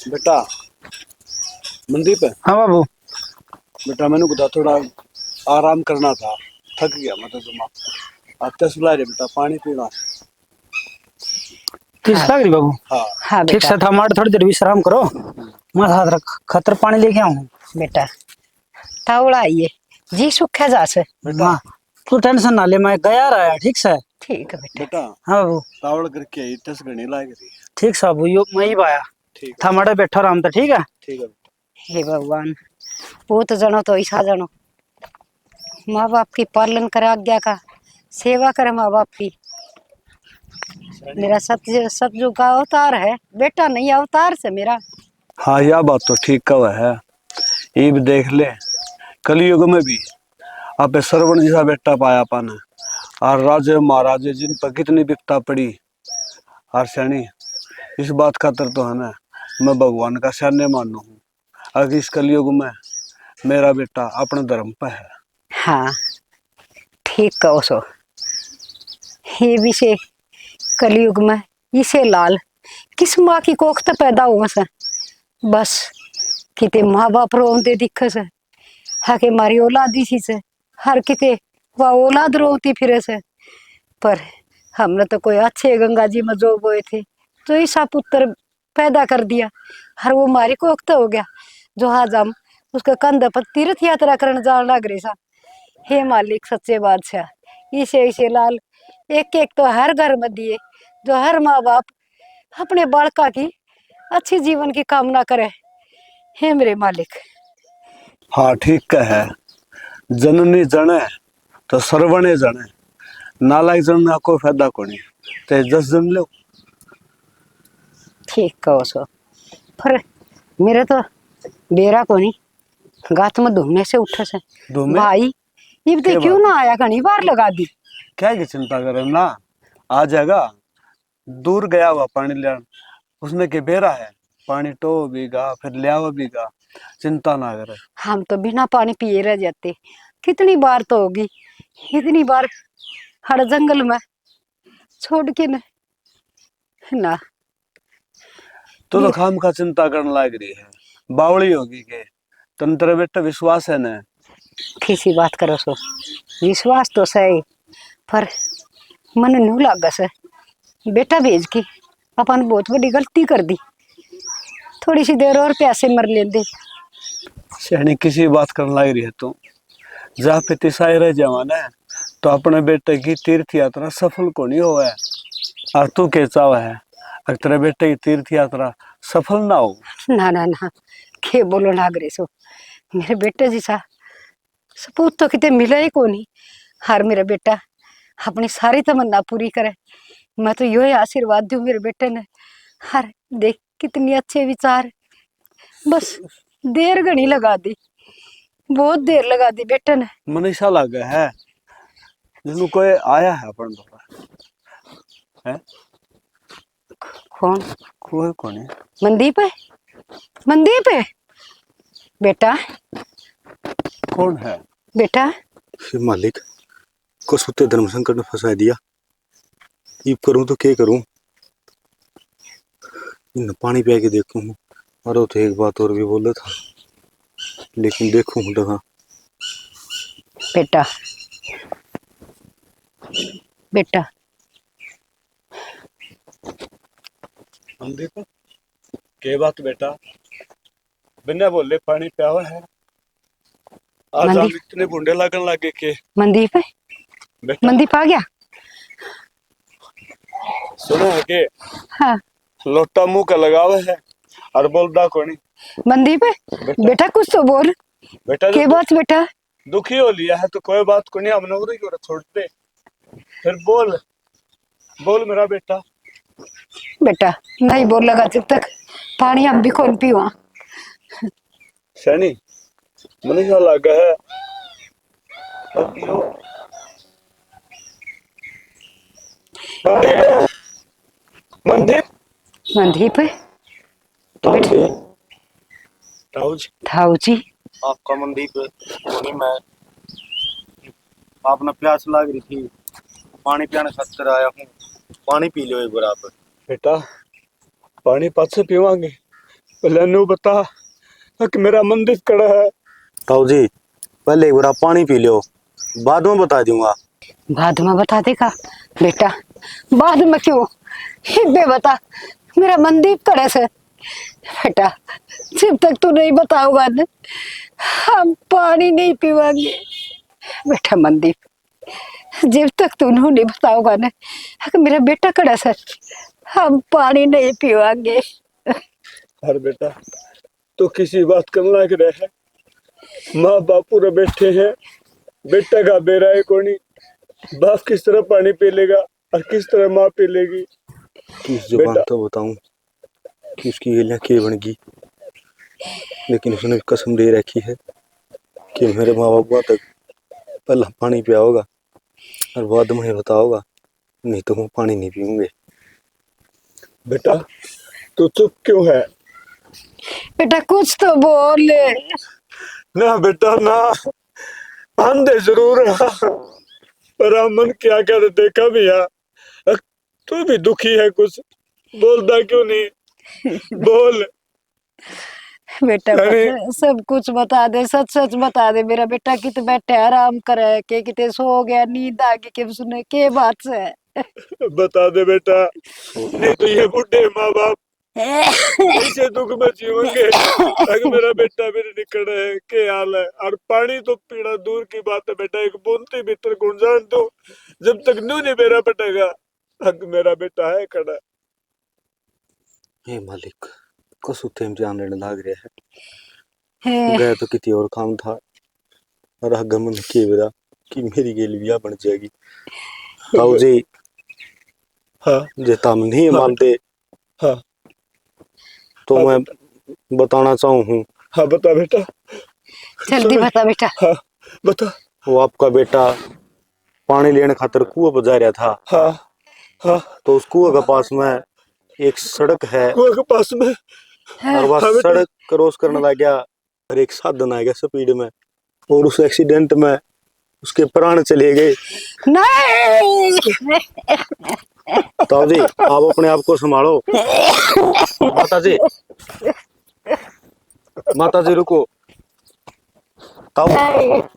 बेटा मनदीप। हाँ बाबू। बेटा मैंने बता थोड़ा आराम करना था, थक गया मैं तो दिमाग। अब तस बुला रहे बेटा, पानी पीना। किस हाँ लग रही बाबू? हाँ हाँ ठीक बेटा। से था, हमारे थोड़ी देर विश्राम करो। मैं हाथ रख खतर पानी लेके आऊँ। बेटा तावड़ा आइए जी, सुखे जा से। बेटा। हाँ, तू टेंशन ना ले, मैं गया रहा ठीक से। ठीक है बेटा। बेटा हाँ बाबू। तावड़ करके आई, तस घनी लाग रही है। ठीक से बाबू, यो मैं ही पाया ठीक था, है। मड़े बैठा आराम था। ठीक है। ठीक है बेटा। हे भगवान, वो तो जनो तो ऐसा जनो माँ बाप की पालन कर, आज्ञा का सेवा करे माँ बाप की। मेरा सत्य सतजु का अवतार है बेटा, नहीं अवतार से मेरा। हाँ यह बात तो ठीक कहा है। ये भी देख ले, कलयुग में भी आपे श्रवण जैसा बेटा पाया पाना। और राजे महाराजे जिन पर कितनी विपता पड़ी, और सैनी इस बात खातर तो है ना, मैं भगवान का सैन्य मानू हूँ। अगर इस कलयुग में मेरा बेटा अपने धर्म पर है। हाँ ठीक कहो सो। ये विषय कलयुग में इसे लाल किस माँ की कोख तो पैदा हुआ से, बस किते माँ बाप रोते दिखे से, हाँ के मारी औलाद इसी से, हर किते वह औलाद रोती फिरे से। पर हमने तो कोई अच्छे गंगा जी में जो बोए थे, तो ऐसा पुत्र पैदा कर दिया, हर वो मारी कोख तो हो गया, जो आज हम उसके कंधे पर तीर्थ यात्रा करने जाने लग रहे सा। हे मालिक सच्चे बादशाह, इसे लाल एक एक तो हर घर में दिए, जो हर माँ बाप अपने बालका की अच्छी जीवन की कामना करे। हे मेरे मालिक। हाँ ठीक का है। जननी जने तो सर्वणे जने, नालायक जन ना कोई फायदा कोनी। ते 10 जन लो। ठीक कहो सो, पर मेरे तो बेरा को नहीं गात में धुमने से उठे से धूमे भाई। ये के क्यों बात ना आया, घनी बार लगा दी। क्या की चिंता करे ना, आ जाएगा। दूर गया हुआ पानी ले, उसने के बेरा है, पानी टो बीगा फिर ले आओ बीगा, चिंता ना करे। हम तो बिना पानी पिए रह जाते, कितनी बार तो होगी, इतनी बार हर जंगल में छोड़ के ना तो खाम का चिंता करने लग रही है, बावड़ी होगी के तंत्र बेटा विश्वास है ना। किसी बात करो सो, विश्वास तो सही, पर मन नू लागा से बेटा भेज के अपन बहुत बड़ी गलती कर दी। थोड़ी सी देर और प्यासे मर लेते। शहनी किसी बात करने लग रही है तू, जहाँ पे तिसाई रह जावा ना, तो अपने बेटे की तीर्थ यात्रा सफल को नहीं हुआ है। और तू क्या चावा है, अगर तेरे बेटे की तीर्थ यात्रा सफल ना हो। ना ना ना, के बोलो ना अग्रे सो, मेरे बेटे जैसा सपूत तो कितने मिला ही को नहीं। हर मेरा बेटा अपनी सारी तमन्ना पूरी करे, मैं तो यो ही आशीर्वाद दूं मेरे बेटे ने। हर देख कितनी अच्छे विचार, बस देर घनी लगा दी, बहुत देर लगा दी बेटे ने। मनीषा लगा है जिसमें कोई आया है अपन तो है। कौन? कोई कौन है? मनदीप है, मनदीप है बेटा। कौन है? बेटा फिर मालिक को सुते धर्म संकट में फंसा दिया। ये करूं तो क्या करूं? इन पानी पिया के देखूं। और तो एक बात और भी बोला था, लेकिन देखूं दखा। बेटा बेटा मनदीप के बात बेटा, बिना बोले पानी प्यावा है। आज हम मनदीप इतने बुंडे लगन लगे के मनदीप है, बेटा। मनदीप आ गया। सुनो है के हाँ लोटा मुंह का लगावा है और बोलदा कोनी। मनदीप है बेटा, बेटा कुछ तो बोल, बेटा के बात बेटा। दुखी हो लिया है तो कोई बात को नहीं, हमने उधर क्यों छोड़ दे। फिर बोल बोल मेरा बेटा। बेटा नहीं बोल लगा जब तक पानी हम भी कौन पीवा। सैनी मनीषा लगा है अब पियो। मनदीप मनदीप है ताऊजी थाऊ जी। आपका मनदीप होनी मैं, आपने प्यास लग रही थी, पानी पियाने खातिर आया हूँ। पानी पी लो एक बार आप। बेटा, पानी पाछे पीवांगे, पहले नु बता कि मेरा मन दिख कड़ा है। ताऊ जी पहले एक बार आप पानी पी लो, बाद में बता दूंगा। बाद में बता देगा बेटा, बाद में क्यों, हिब्बे बता, मेरा मनदीप करे से। बेटा जब तक तू नहीं बताओगा ना हम पानी नहीं पीवांगे। बेटा मनदीप, जब तक तू नहीं बताओगा ना कि मेरा बेटा करे से हम पानी नहीं पीवांगे। अरे बेटा तो किसी बात करना लग रहा है, माँ बापू रे बैठे हैं, बेटा का बेरा है कोनी, बाप किस तरह पानी पी लेगा और किस तरह माँ पी लेगी। किस जुबान तो बताऊं कि उसकी गलियां के बन गई, लेकिन उसने कसम दे रखी है कि मेरे माँ बाप तक पहला पानी पिया होगा और बाद में बताओगा, नहीं तो वो पानी नहीं पीऊंगे। बेटा तू चुप क्यों है? बेटा कुछ तो बोल। ना बेटा ना, आंधे जरूर है पर मन क्या कर देखा भी है। तू भी दुखी है कुछ, बोलता क्यों नहीं, बोल। बेटा बता, सब कुछ बता दे, सच सच बता दे। मेरा बेटा कित बैठे आराम करे के किते सो गया, नींद आ गई के सुने के बात से। बता दे बेटा, नहीं तो ये बुढ़े माँ बाप इसे दुख में जीवेंगे। अगर मेरा बेटा मेरे निकल है के हाल है, और पानी तो पीना दूर की बात है बेटा, एक बूंदी भीतर गुंजान दो जब तक नू नहीं मेरा बटेगा। अग मेरा बेटा है खड़ा। हे मालिक कसुते में जान लेने लाग रहा है, गया तो किसी और काम था और आगमन के बेरा कि मेरी गेली बिया बन जाएगी। ताऊ जी हाँ जे तुम नहीं मानते हाँ तो हाँ, मैं बताना चाहूँ हूँ। हाँ बता बेटा, जल्दी बता बेटा। हाँ बता। वो आपका बेटा पानी लेने खातर कुआं पर जा रहा था, हाँ हाँ, तो उस कुआं के पास में एक सड़क है कुआं के पास में। और वह हाँ बेटा, सड़क क्रॉस करने लग गया और एक साधन आ गया स्पीड में और उस एक्सीडेंट में उसके प्राण चले गए। नहीं ताऊ जी आप अपने आप को संभालो। माता जी रुको, ताऊ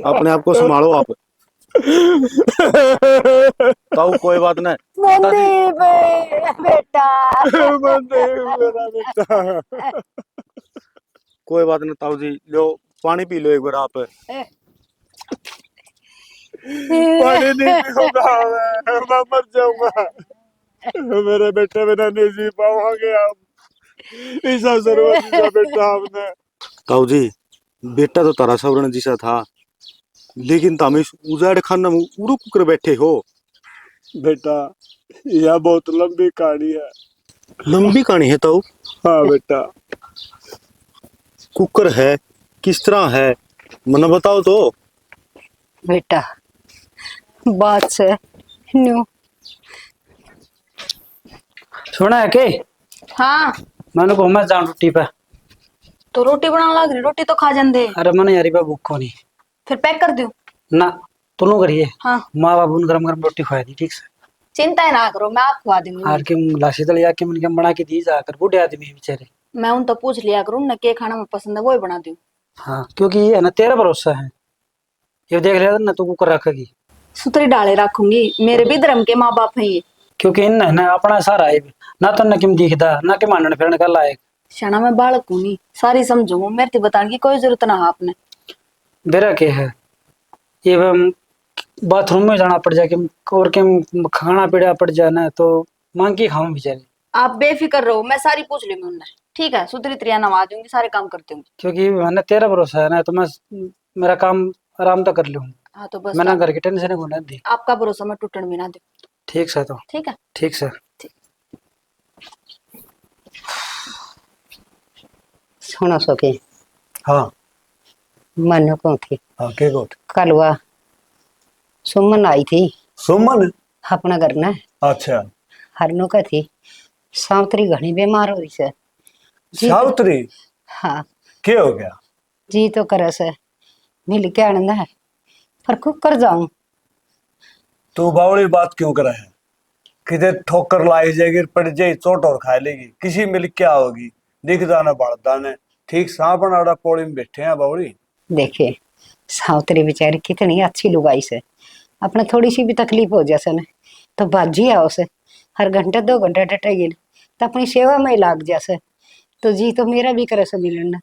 अपने आप को संभालो आप। ताऊ कोई बात नहीं, माता जी बेटा। मेरा बेटा कोई बात नहीं। ताऊ जी लो पानी पी लो एक बार आप। पानी नहीं पीऊंगा मैं मर जाऊंगा। मेरे बेटे बिना नहीं जी पाओगे आप, ऐसा सर्वज्ञ बेटा आपने। ताऊ जी बेटा तो तारा सवरण जैसा था, लेकिन तुम इस उजाड़ खाना में उड़ू कर बैठे हो। बेटा यह बहुत लंबी कहानी है। लंबी कहानी है ताऊ? हाँ बेटा। कुकर है किस तरह है मना बताओ तो। बेटा बात से न्यू सुना है के हाँ मैंने को मैं जाऊं रोटी पे। तो रोटी बनाने लग रही, रोटी तो खा जाते। अरे मैंने यारी पे भूख को नहीं फिर पैक कर दूं? ना तुम करिए। हाँ माँ बाबू ने गरम गरम रोटी खुआ दी ठीक से। चिंता ही ना करो, मैं आप खुआ दूंगी। हार के लाशी तल जाके मन के बना के दी जाकर बूढ़े आदमी बेचारे। मैं उन तो पूछ लिया करूँ ना के खाना में पसंद है वो ही बना दूं। हाँ क्योंकि ये है ना तेरा भरोसा है, ये देख लिया ना तू कुकर रखेगी। सुतरी डाले रखूंगी, मेरे भी धर्म के माँ बाप हैं ये। क्योंकि इन है ना अपना सारा है ना, तो न किम दिखता ना के मानने फिरने का लायक। शाना मैं बालक हूँ नहीं, सारी समझूंगा, मेरे से बताने की कोई जरूरत ना है आपने। बेरा के है ये बाथरूम में जाना पड़ जाए और के खाना पीड़ा पड़ जाना तो मांग के खाऊं बेचारे। आप बेफिक्र रहो, मैं सारी पूछ लूंगी उनने, ठीक है? सुतरी त्रिया नवा दूंगी, सारे काम करती हूँ। क्योंकि मैंने तेरा भरोसा है ना, तो मैं मेरा काम आराम तो कर लूँ। हाँ तो बस मैंने घर की टेंशन को ना दी। आपका भरोसा मैं टूटने भी ना दूं। ठीक सर, तो ठीक है। ठीक सर। सुनो सके हाँ मन को थी हाँ के गोट कल वह सुमन आई थी सुमन। अपना घर ना अच्छा हरनो का थी, सावत्री घनी बीमार हुई से। जी सावित्री हाँ क्या हो गया? जी तो करे से मिल के आनंद है पर कुक कर जाऊं। तू बावड़ी बात क्यों करे है? किधर ठोकर लाई जाएगी, पड़ जाए चोट और खा लेगी, किसी मिल क्या होगी। दिख जाना बढ़ता ने ठीक सांपन आड़ा पौड़ी में बैठे हैं बावड़ी। देखे सावत्री बेचारी कितनी अच्छी लुगाई से, अपने थोड़ी सी भी तकलीफ हो जैसे न तो बाजी आओ से, हर घंटे 2 घंटे डटेगी तो अपनी सेवा में ही लाग जैसे। तो जी तो मेरा भी करे से मिलन,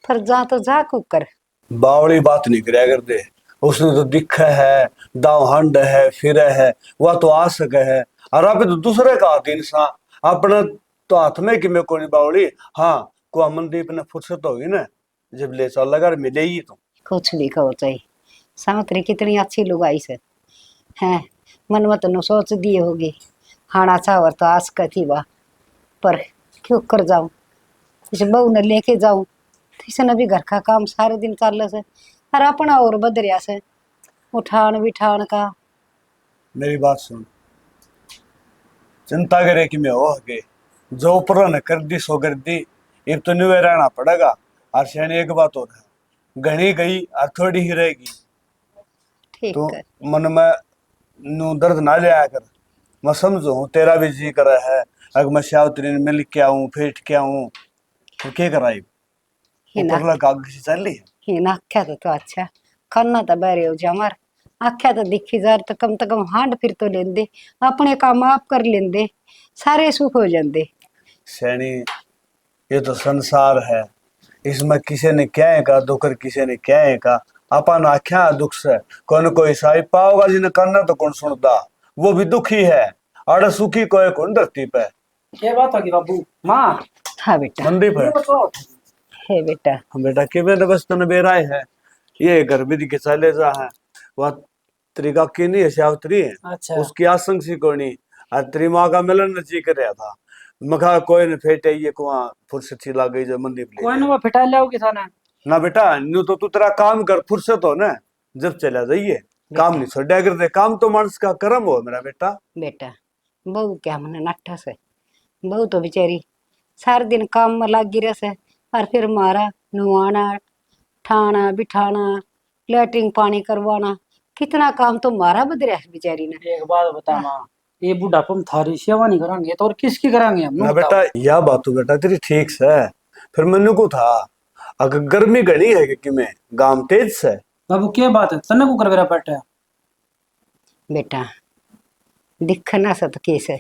पर जा तो जा कुकर। बावड़ी बात नहीं करया करते, उसने तो दिखा है, दाव हंड है, फिर है, वह तो आ सके है। और आप तो दूसरे का हाथ इंसान अपना तो हाथ में कि मैं कोई बावड़ी। हाँ को मनदीप ने फुर्सत होगी ना, जब ले चल लगा मिले ही तो। कुछ भी कहो चाहिए, सावत्री कितनी अच्छी लुगाई से है। मन मत नो सोच दिए होगी हाना चावर तो आस कथी बा, पर क्यों कर जाऊं, इसे बहू ने लेके जाऊं तो इसने भी घर का काम सारे दिन चल से, और अपना और बदरिया से उठान बिठान का। मेरी बात सुन, चिंता करे कि मैं हो के जो ऊपर ने कर दी सो कर दी, अब तो न्यू रहना पड़ेगा। और शहर एक बात और है, घनी गई और थोड़ी ही रहेगी। ठीक तो है, मन में नु दर्द ना ले आया कर। मैं समझू तेरा भी जी कर है, अगर मैं सावत्री ने मिल के आऊं फेट के आऊं तो क्या कराई। हिना ऊपर लगा किसी चल ली हिना आख्या तो अच्छा करना तो बैरे हो जमार, आख्या तो दिखी जार तो कम हांड फिर तो लेंदे, अपने काम आप कर लेंदे, सारे सुख हो जाते। सैनी। ये तो संसार है, इसमें किसी ने क्या है का दुख, किसी ने क्या है का अपन आख्या दुख से कौन कोई साई पाओगा जिन्हें करना तो कौन सुनता, वो भी दुखी है। अड़ सुखी कोई कौन धरती पे। क्या बात होगी बाबू माँ? हाँ बेटा, मंदीप है। ये बताओ। हे बेटा, हम बेटा के मेरे बस तन बेराय है, ये घर भी दिखे चले जा है। वह त्रिका की नहीं है सावत्री है, अच्छा उसकी आसंग सी कोनी। और तेरी माँ का मिलन नची कर रहा था, मखा कोई ने फेटे ये कुआं फुर्सत सी लाग गई जो मंदीप ले कोई जाए। ना वो फिटा लाओगी थाने। ना बेटा न्यू तो तू तेरा काम कर, फुर्सत हो ना जब चला जाइए। काम नहीं छोड़ा कर दे, काम तो मानस का कर्म हो मेरा बेटा। बेटा बहू क्या मन नट्ठा से, बहू तो बेचारी सारे दिन काम में लगी रह से, और फिर मारा नुआना ठाना बिठाना लैट्रिन पानी करवाना, कितना काम तो मारा बदरिया बेचारी ने। एक बात बता माँ, ये बुढ़ापा में थारी सेवा नहीं करांगे तो और किसकी करांगे हम? ना बेटा यह बात तो बेटा तेरी ठीक से, फिर मैंने को था अगर गर्मी घनी है कि मैं गाम तेज से। बाबू क्या बात है, तन्ने को कर मेरा पेट है? बेटा दिखना सत कैसे,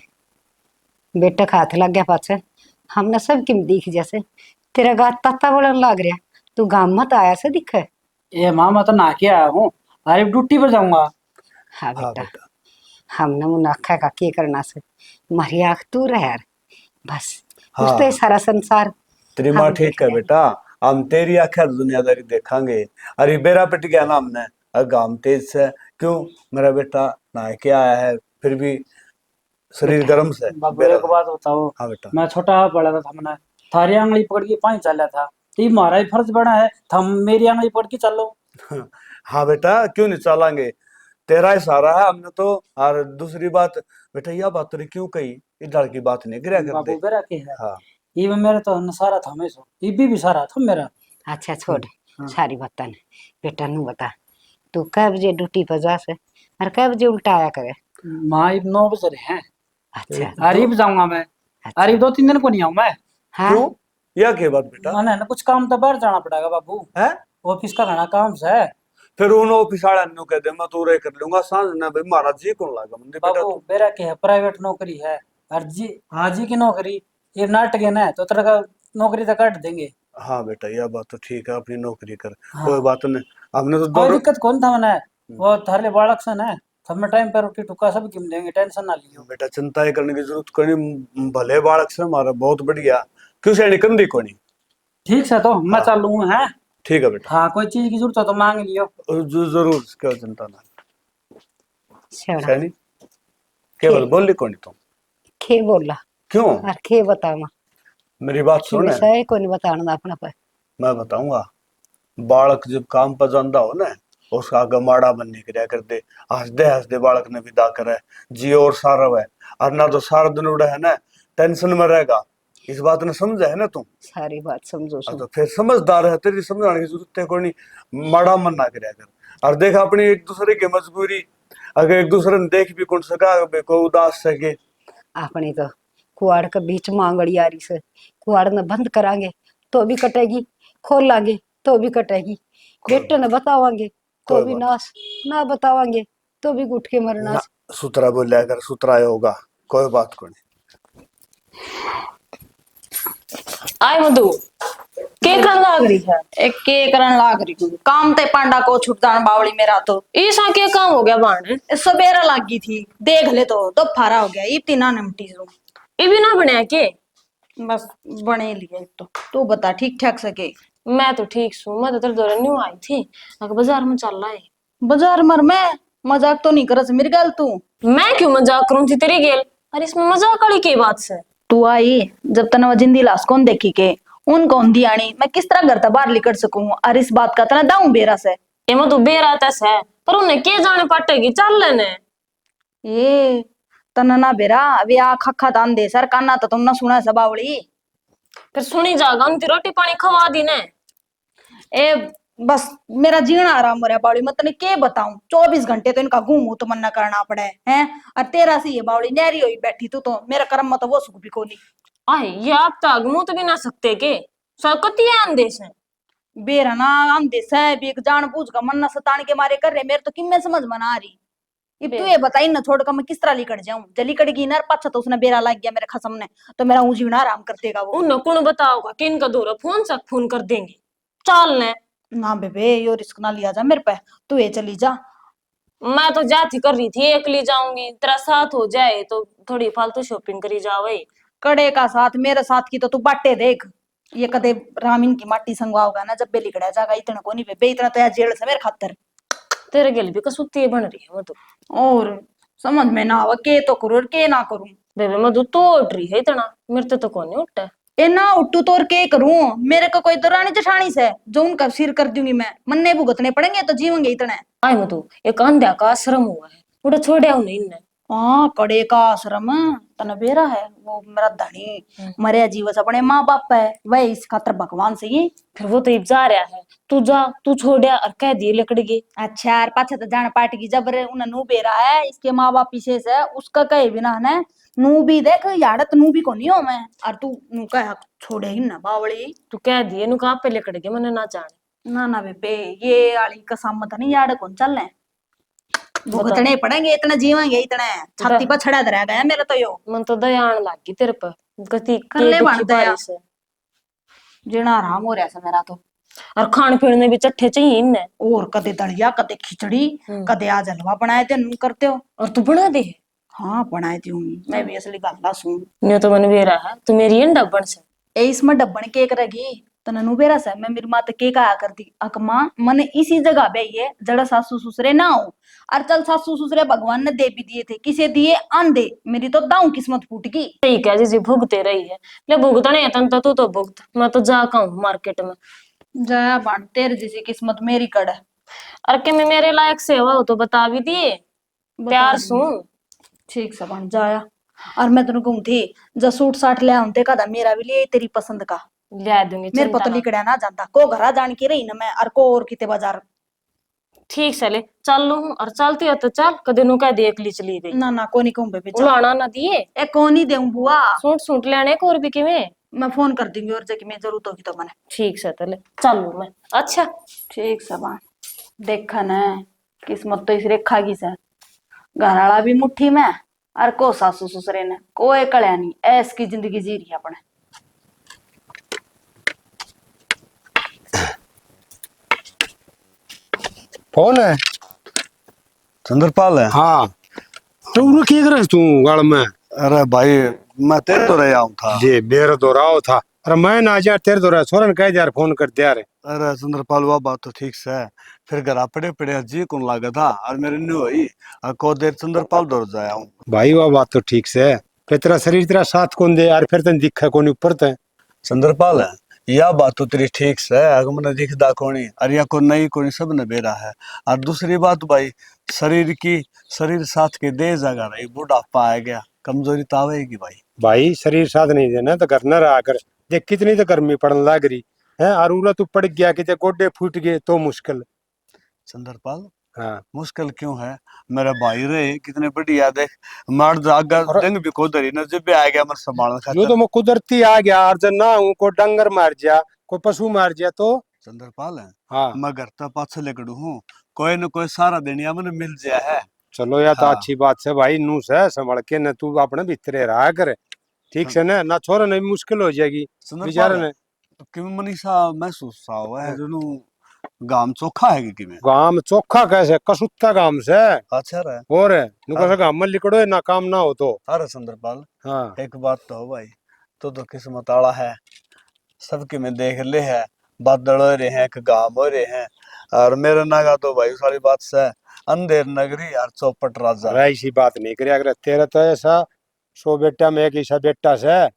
बेटा का हाथ लग गया पाछे, हमने सब किम दिख जैसे तेरा गात तत्ता बोलन लाग रहा, तू गाम मत आया से दिखे। ये माँ मैं तो ना के आया हूँ, अरे ड्यूटी पर जाऊंगा। हाँ हाँ बेटा, बेटा हमने मुनाखा का के करना से, मारी आँख तू रह यार बस, हाँ उसते सारा संसार तेरी माँ हम ठीक देख है लेंगे। बेटा, हम तेरी आख्या दुनियादारी देखांगे। अरे बेरा पिट गया ना हमने, अगर गाम तेज से क्यों, मेरा बेटा नहा के आया है फिर भी शरीर बेटा, गर्म से बाबू बेरा। एक बात बताओ, हाँ बेटा। मैं छोटा पड़ा था हमने थारी आंगली पकड़ के पानी चला था, तो ये हमारा ही फर्ज बना है थम मेरी आंगली पकड़ के चलो। हाँ बेटा क्यों नहीं चलांगे, तेरा ही सारा है हमने तो। और दूसरी बात बेटा, यह बात तुमने क्यों कही, इधर की बात नहीं गिरा कर दे। बाबू बेरा के है, हाँ ये मेरा तो सारा था हमेशा, ये भी सारा था मेरा। अच्छा छोड़ हाँ। सारी बता ने, बेटा नु बता तू कै बजे ड्यूटी पर जा से और कै बजे उल्टा आया करे। माँ अब 9 बज रहे हैं, अच्छा अरीब जाऊंगा मैं, अच्छा अरीब 2-3 दिन को नहीं आऊँ मैं। हाँ क्यों, यह क्या बात बेटा मैंने ना कुछ काम तो बाहर जाना पड़ेगा बाबू, है। ऑफिस का घना काम से है। फिर उन ऑफिस वाले नु कह दे मैं तू रे कर लूंगा सांझ ना, भाई महाराज जी कौन लागा मंदिर बेटा बाबू तू। बेरा के है प्राइवेट नौकरी है, और जी हाँ जी की नौकरी, ये नाटक है ना तो तेरा का नौकरी तो काट देंगे। हाँ बेटा यह बात तो ठीक है, अपनी नौकरी कर, हाँ कोई बात नहीं। हमने तो कोई दो दिक्कत कौन था मैंने, वो थारे बालक सन है, सब में टाइम पे रोटी टुका सब गिन देंगे, टेंशन ना लियो। बेटा चिंता ही करने की जरूरत कोई नहीं, भले बालक से हमारा बहुत बढ़िया, क्यों से निकंदी कोनी। ठीक है तो मैं हाँ चालू हूँ है। ठीक है बेटा, हाँ कोई चीज की जरूरत हो तो मांग लियो। जरूर क्यों चिंता ना। छोड़ा सैनी केवल बोली कोनी तुम खे बोला क्यों, और खे बतावा मेरी बात कि सुन। विषय को नहीं बताना अपना पर। मैं बताऊंगा, बालक जब काम पर जाता हो ना, उसका आगे माड़ा बनने के कर दे, हंसदे हंसदे बालक ने विदा करे, जी और सारा है। और ना तो सारा दिन उड़ा है ना टेंशन में रहेगा, इस बात ने समझा है ना तुम। सारी बात समझो सुन। तो फिर समझदार है, तेरी समझाने की जरूरत है कोई नहीं, माड़ा मन ना करया कर। और देख अपनी एक दूसरे की मजबूरी, अगर एक दूसरे ने देख भी कौन सका कोई उदास सके अपने तो कुआड़ के बीच मांगड़ी आ रही से, कुआड़ न बंद करांगे तो भी कटेगी, खोल लांगे तो भी कटेगी, बेटे ने बतावांगे तो कोई भी बात नाश, ना बतावांगे तो भी गुट के मरना। ना, सुतरा बोलिया कर, सुतरा होगा, कोई बात को नहीं। आय मधु के करन लाग रही है? एक के करन लाग रही हूँ काम ते पांडा को छुटदान बावली मेरा तो ईसा के काम हो गया बाण सवेरा लागी थी देख ले तो दोपहरा हो गया इतनी ना निमटी सो ये भी ना बनया के? बस बने लिए तो तू बता ठीक ठाक सके। मैं तो ठीक सू, मैं तो तेरे दौरे न्यू आई थी, अगर बाजार में चल रहा है। बाजार मर मैं मजाक तो नहीं करस मेरी गल तू। मैं क्यों मजाक करूं थी तेरी गेल? अरे इसमें मजाक वाली की बात से? तू आई जब तना जिंदी लाश कौन देखी के उन कौन दी आनी मैं किस तरह घर तक बाहर निकल सकूं और इस बात का तना दाऊं बेरा से। ये मैं तो बेरा तस है पर उन्हें के जाने पाटेगी, चल लेने। ये तना ना बेरा अभी आ खखा दान दे सर काना तो तुम ना सुना सबावली। फिर सुनी जागा उनकी रोटी पानी खवा दी ने। ए बस मेरा जीना आराम हो रहा है बावली मैं तने के बताऊं 24 घंटे तो इनका घूमू तो मन्ना करना पड़े हैं और तेरा सी ये बावली नहरी हुई बैठी तू तो मेरा कर्म मत वो सुख भी को नहीं। आए ये आप ताग मुंह तो भी ना सकते के सकती है अंदेश है। बेरा ना आंदे से भी एक जान बूझ का मन्ना सतान के मारे कर रहे मेरे तो किम्मे समझ में ना आ रही। अब तू ये बताई ना छोड़ कर मैं किस तरह लिकड़ जाऊं जली कड़गी ना पाछा तो उसने बेरा लग गया मेरे खसम ने तो मेरा ऊँची ना आराम कर देगा वो। उन कौन बताओगा कि इनका दौरा फोन से फोन कर देंगे, चल ने। ना बेबे यो रिस्क ना लिया जा मेरे पे तू ये चली जा। मैं तो जाती कर रही थी एकली जाऊंगी, तेरा साथ हो जाए तो थोड़ी फालतू शॉपिंग करी जावे। कड़े का साथ मेरे साथ की तो तू बाटे देख ये कदे रामीन की माटी संगवाओगा ना जब बे लिकड़ा जागा इतना को नहीं बेबे इतना तो यार जेल से मेरे खातर। तेरे गेल भी कसुती बन रही है मधु। और समझ में ना आवा के तो करूं और के ना करूं। बेबे मधु तो उठ रही है इतना, मेरे तो कौन नहीं उठता। ए ना उट्टू तो और के करूं मेरे को कोई दरानी जेठानी से जो उनका सिर कर दूंगी मैं मन्ने भुगतने पड़ेंगे तो जीवेंगे इतने। आए मधु एक अंधा का आश्रम हुआ है उड़ा छोड़े नहीं इनने। हाँ कड़े का आश्रम तना बेरा है वो मेरा धनी मरे जीवस अपने माँ बाप है वह इस खातर भगवान से ही। फिर वो तो इब जा रहा है, तू जा तू छोड़िया और कह दिए लकड़गी। अच्छा यार पाछा तो जान पाट की जबर उन्हें नू बेरा है इसके माँ बाप पीछे से उसका कहे बिना है नू भी देख याडत नू भी को नहीं हो मैं और तू नू कह छोड़े ही ना बावली। तू कह दिए नु कहाँ पे लकड़गी मैंने ना जाने। ना ना बेबे ये आली कसम मत नहीं याड कौन चलने भुगतने पड़ेंगे इतने जीवेंगे इतने छाती पर छड़ा रह गया मेरा तो यो। मन तो दया आने लगी तेरे पर गति कर ले बन दया से जीना आराम हो रहा है मेरा तो। और खान पीने भी चट्ठे चाहिए इनने। और कदे दलिया कदे खिचड़ी कदे आज हलवा बनाए थे नू करते हो। और तू बना दे? हाँ बनाए थी मैं भी असली गल्ला सुन नहीं तो मैंने बेरा है तू मेरी इन डब्बन से ए इसमें डब्बन केक रगी तननु बेरा से मैं मेरी माँ केक आया करती अकमा मने इसी जगह पे ये जड़ा सासू ससुरे ना हो और चल सासू ससुरे भगवान ने दे भी दिए थे किसे दिए आंधे मेरी तो दाऊ किस्मत फूट गई। ठीक है जी भुगते रही है ले भुगतने है तन तो तू भुगत मैं तो जा कहूँ मार्केट में। जया बन तेरे जैसी किस्मत मेरी कड़ है। और के मैं मेरे लायक सेवा हो तो बता भी दिए प्यार सू। ठीक से बन जाया और मैं तेन कहूँ थी जो सूट साट ले आते का मेरा भी लिए तेरी पसंद का ले दूंगी मेरे को तो लिकड़ा ना जाता को घरा जान की रही ना मैं और को और किते बाजार। ठीक से ले चल लू और चलती हो तो चल कदे नु कह दे एकली चली गई ना ना को नहीं कहूँ बेबी उलाना ना दिए ए को नहीं देऊं बुआ सूट सूट लेने को और भी किवें मैं फोन कर दूंगी और जब मैं जरूरत होगी तो मैंने। ठीक से तो ले चल लू मैं। अच्छा ठीक सबा देखा न किस्मत तो इस रेखा की से घरवाला भी मुट्ठी में और को सासू ससुरे ने कोई कल्या नहीं ऐस की जिंदगी जी रही अपने। कौन है? चंद्रपाल है। हाँ तो उन्हें क्या कर तू गाल में? अरे भाई मैं तेरे तो रह आऊं था जे मेरे दोराव था अरे मैं ना जा तेरे दोरा सोरन कह यार फोन कर दिया रे। अरे चंद्रपाल वह बात तो ठीक से है फिर घर पड़े पड़े जी कौन लागा था और मेरे न्यू हुई और को देर चंद्रपाल दौड़ जाया हूँ। भाई वह बात तो ठीक से है फिर तेरा शरीर तेरा साथ कौन दे यार फिर तेन दिखा कौन ऊपर ते चंद्रपाल है यह बात तो तेरी ठीक से है अगर मैंने दिखदा कोनी और या को नहीं कोनी सब ने बेरा है। और दूसरी बात भाई शरीर साथ के दे जगह रही बुढ़ापा आ गया कमजोरी तो आवेगी भाई। भाई शरीर साथ नहीं देना तो घर न रहा कर देख कितनी तो गर्मी पड़न लग रही है और उरा तू पड़ गया कि गोडे फूट गए तो मुश्किल। चंद्रपाल हाँ मुश्किल क्यों है? मेरा भाई रहे कितने बढ़िया, देख मर्द आगा और जंग भी को धरी न, जब भी आ गया मर संभालने यो खातर। तो मैं कुदरती आ गया, और जब ना हूँ को डंगर मार जा, कोई पशु मार जा तो चंद्रपाल है, हाँ। मैं घर तक पाछे लेकर हूँ, कोई न कोई सारा दिन या मैंने मिल जाया है। चलो या तो हाँ अच्छी बात से भाई, नू से संभल के न तू अपने भीतरे रहा करे, ठीक से ना ना छोरा नहीं मुश्किल हो जाएगी बेचारा चंद्रपाल है, ने। कि मनीषा महसूस सा हुआ है जो गाम चोखा है कि में। गाम चोखा कैसे, कसुत्ता गाम से अच्छा रहा। और है नु अरे कैसे गाम में लिकड़ो ना काम ना हो तो। अरे चंद्रपाल, हाँ एक बात तो हो भाई, तो किस्मत आला है, सबके में देख ले है, बादल हो रहे हैं कि गाम हो रहे हैं, और मेरे नागा तो भाई सारी बात से अंधेर नगरी और चौपट राजा। अरे ऐसी बात नहीं करी, अगर तेरा तो ऐसा 100 बेटा में एक ऐसा बेटा से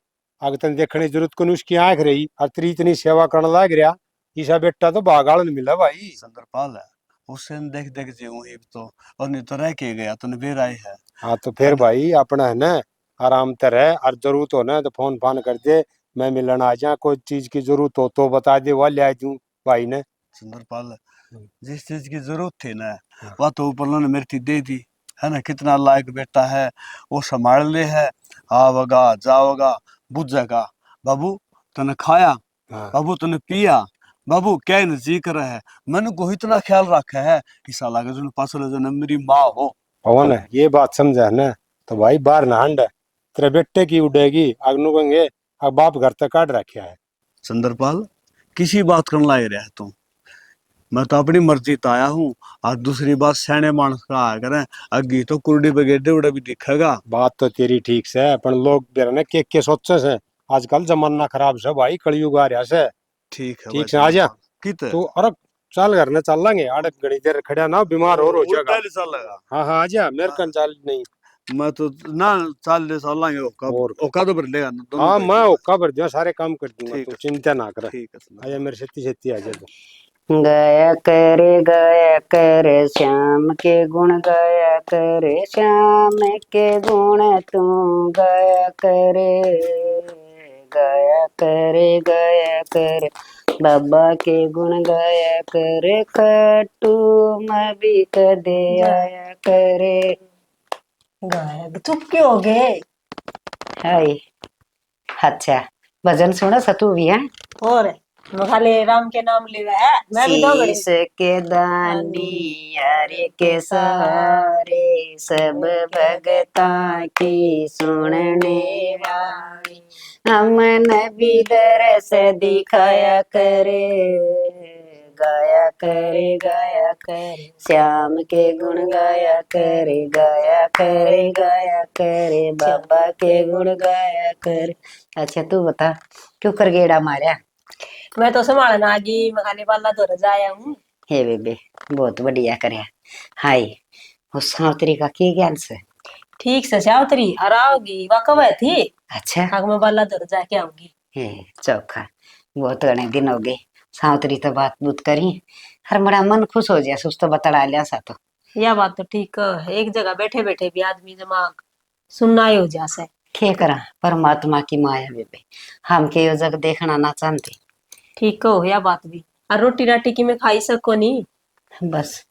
अगर तेन देखने की जरूरत को नहीं, उसकी आंख रही और तेरी इतनी सेवा करने लग रहा, ऐसा बेटा तो बागाड़ नहीं मिला भाई। चंद्रपाल है, उससे देख देख जीऊं ही तो, और नहीं तो रह के गया तो बेर आई हाँ तो है फिर ना? भाई अपना है ना आराम से रह, और जरूरत हो ना तो फोन फान कर दे, मैं मिलन आ जा, कोई चीज की जरूरत हो तो बता दे, वह ले आ दूं भाई ने। चंद्रपाल, जिस चीज की जरूरत थी ना, हाँ। वह तो ऊपर ने मेरे थी दे दी, है ना? कितना लायक बेटा है, वो संभाल ले है, आवगा जाओगा बुझेगा। बाबू तने खाया, हाँ बाबू तने पिया, बाबू क्या न जी कर है, मैंने को इतना ख्याल रखा है, इस लागे जो पास जो मेरी माँ हो। पवन है, ये बात समझा है ना, तो भाई बाहर ना हंड है, तेरे बेटे की उड़ेगी अगनु कहेंगे अब बाप घर तक काट रखा है। चंद्रपाल, किसी बात करने लायक रहा तू, मैं तो अपनी मर्जी तो आया हूँ, और दूसरी बात सैने मानस का आया करें, अगी तो कुर्डी बगेडे उड़ा भी दिखेगा। बात तो तेरी ठीक से है, पर लोग बेर के सोचे से आजकल जमाना खराब से भाई, कलयुग आ रहा से। ठीक है भाई ठीक से आ जा चंद्रपाल, कित तू, अरे चल घर ने चल लेंगे, आड़े घड़ी देर खड़ा ना बीमार हो जाएगा। उल्टा नहीं चलेगा। हाँ हाँ आ जा, मेरे कन चल नहीं। मैं तो ना चाल ले साल लाएंगे, और ओका तो भर लेगा ना दोनों हाँ भाई मैं को। ओका भर दिया, सारे काम कर दूंगा, ठीक तू है, चिंता ना कर। ठीक है आजा चंद्रपाल। मेरे छत्ती छत्ती आ जा तू। गया कर श्याम के गुण गाया कर, श्याम के गुण तू गाया कर बाबा के गुण गाया कर, खट्टू मैं भी कदे आया करे। गाया चुप क्यों हो गए? हाय अच्छा, भजन सुना सतू भी है। और खाली राम के नाम ले रहा है, मैं भी दो घड़ी शीश के दानी यारे के सहारे, सब भगता की सुनने वाली, हमन भी दरस दिखाया करे, गाया करे श्याम के गुण गाया करे बाबा के गुण गाया करे। अच्छा तू बता, क्यों कर गेड़ा मारा? मैं तो संभालना आगी, मैं खाली वाला तो रजाया हूँ। हे बेबे, बहुत बढ़िया करे। हाय उस सावत्री का की ज्ञान से? ठीक से सावत्री और आओगी वह कब है थी, अच्छा आग में वाला तो रजा के आऊंगी। हे चौखा, बहुत घने दिन हो गए सावत्री तो बात बूत करी, हर बड़ा मन खुश हो जाए सुस्त बतड़ा लिया सा तो। यह बात तो ठीक है, एक जगह बैठे बैठे भी आदमी दिमाग सुनना ही हो जासे। खे करा परमात्मा की माया बेबे, हम के यो जग देखना ना चाहते। ठीक हो यह बात भी, और रोटी राटी की मैं खाई सको नहीं। बस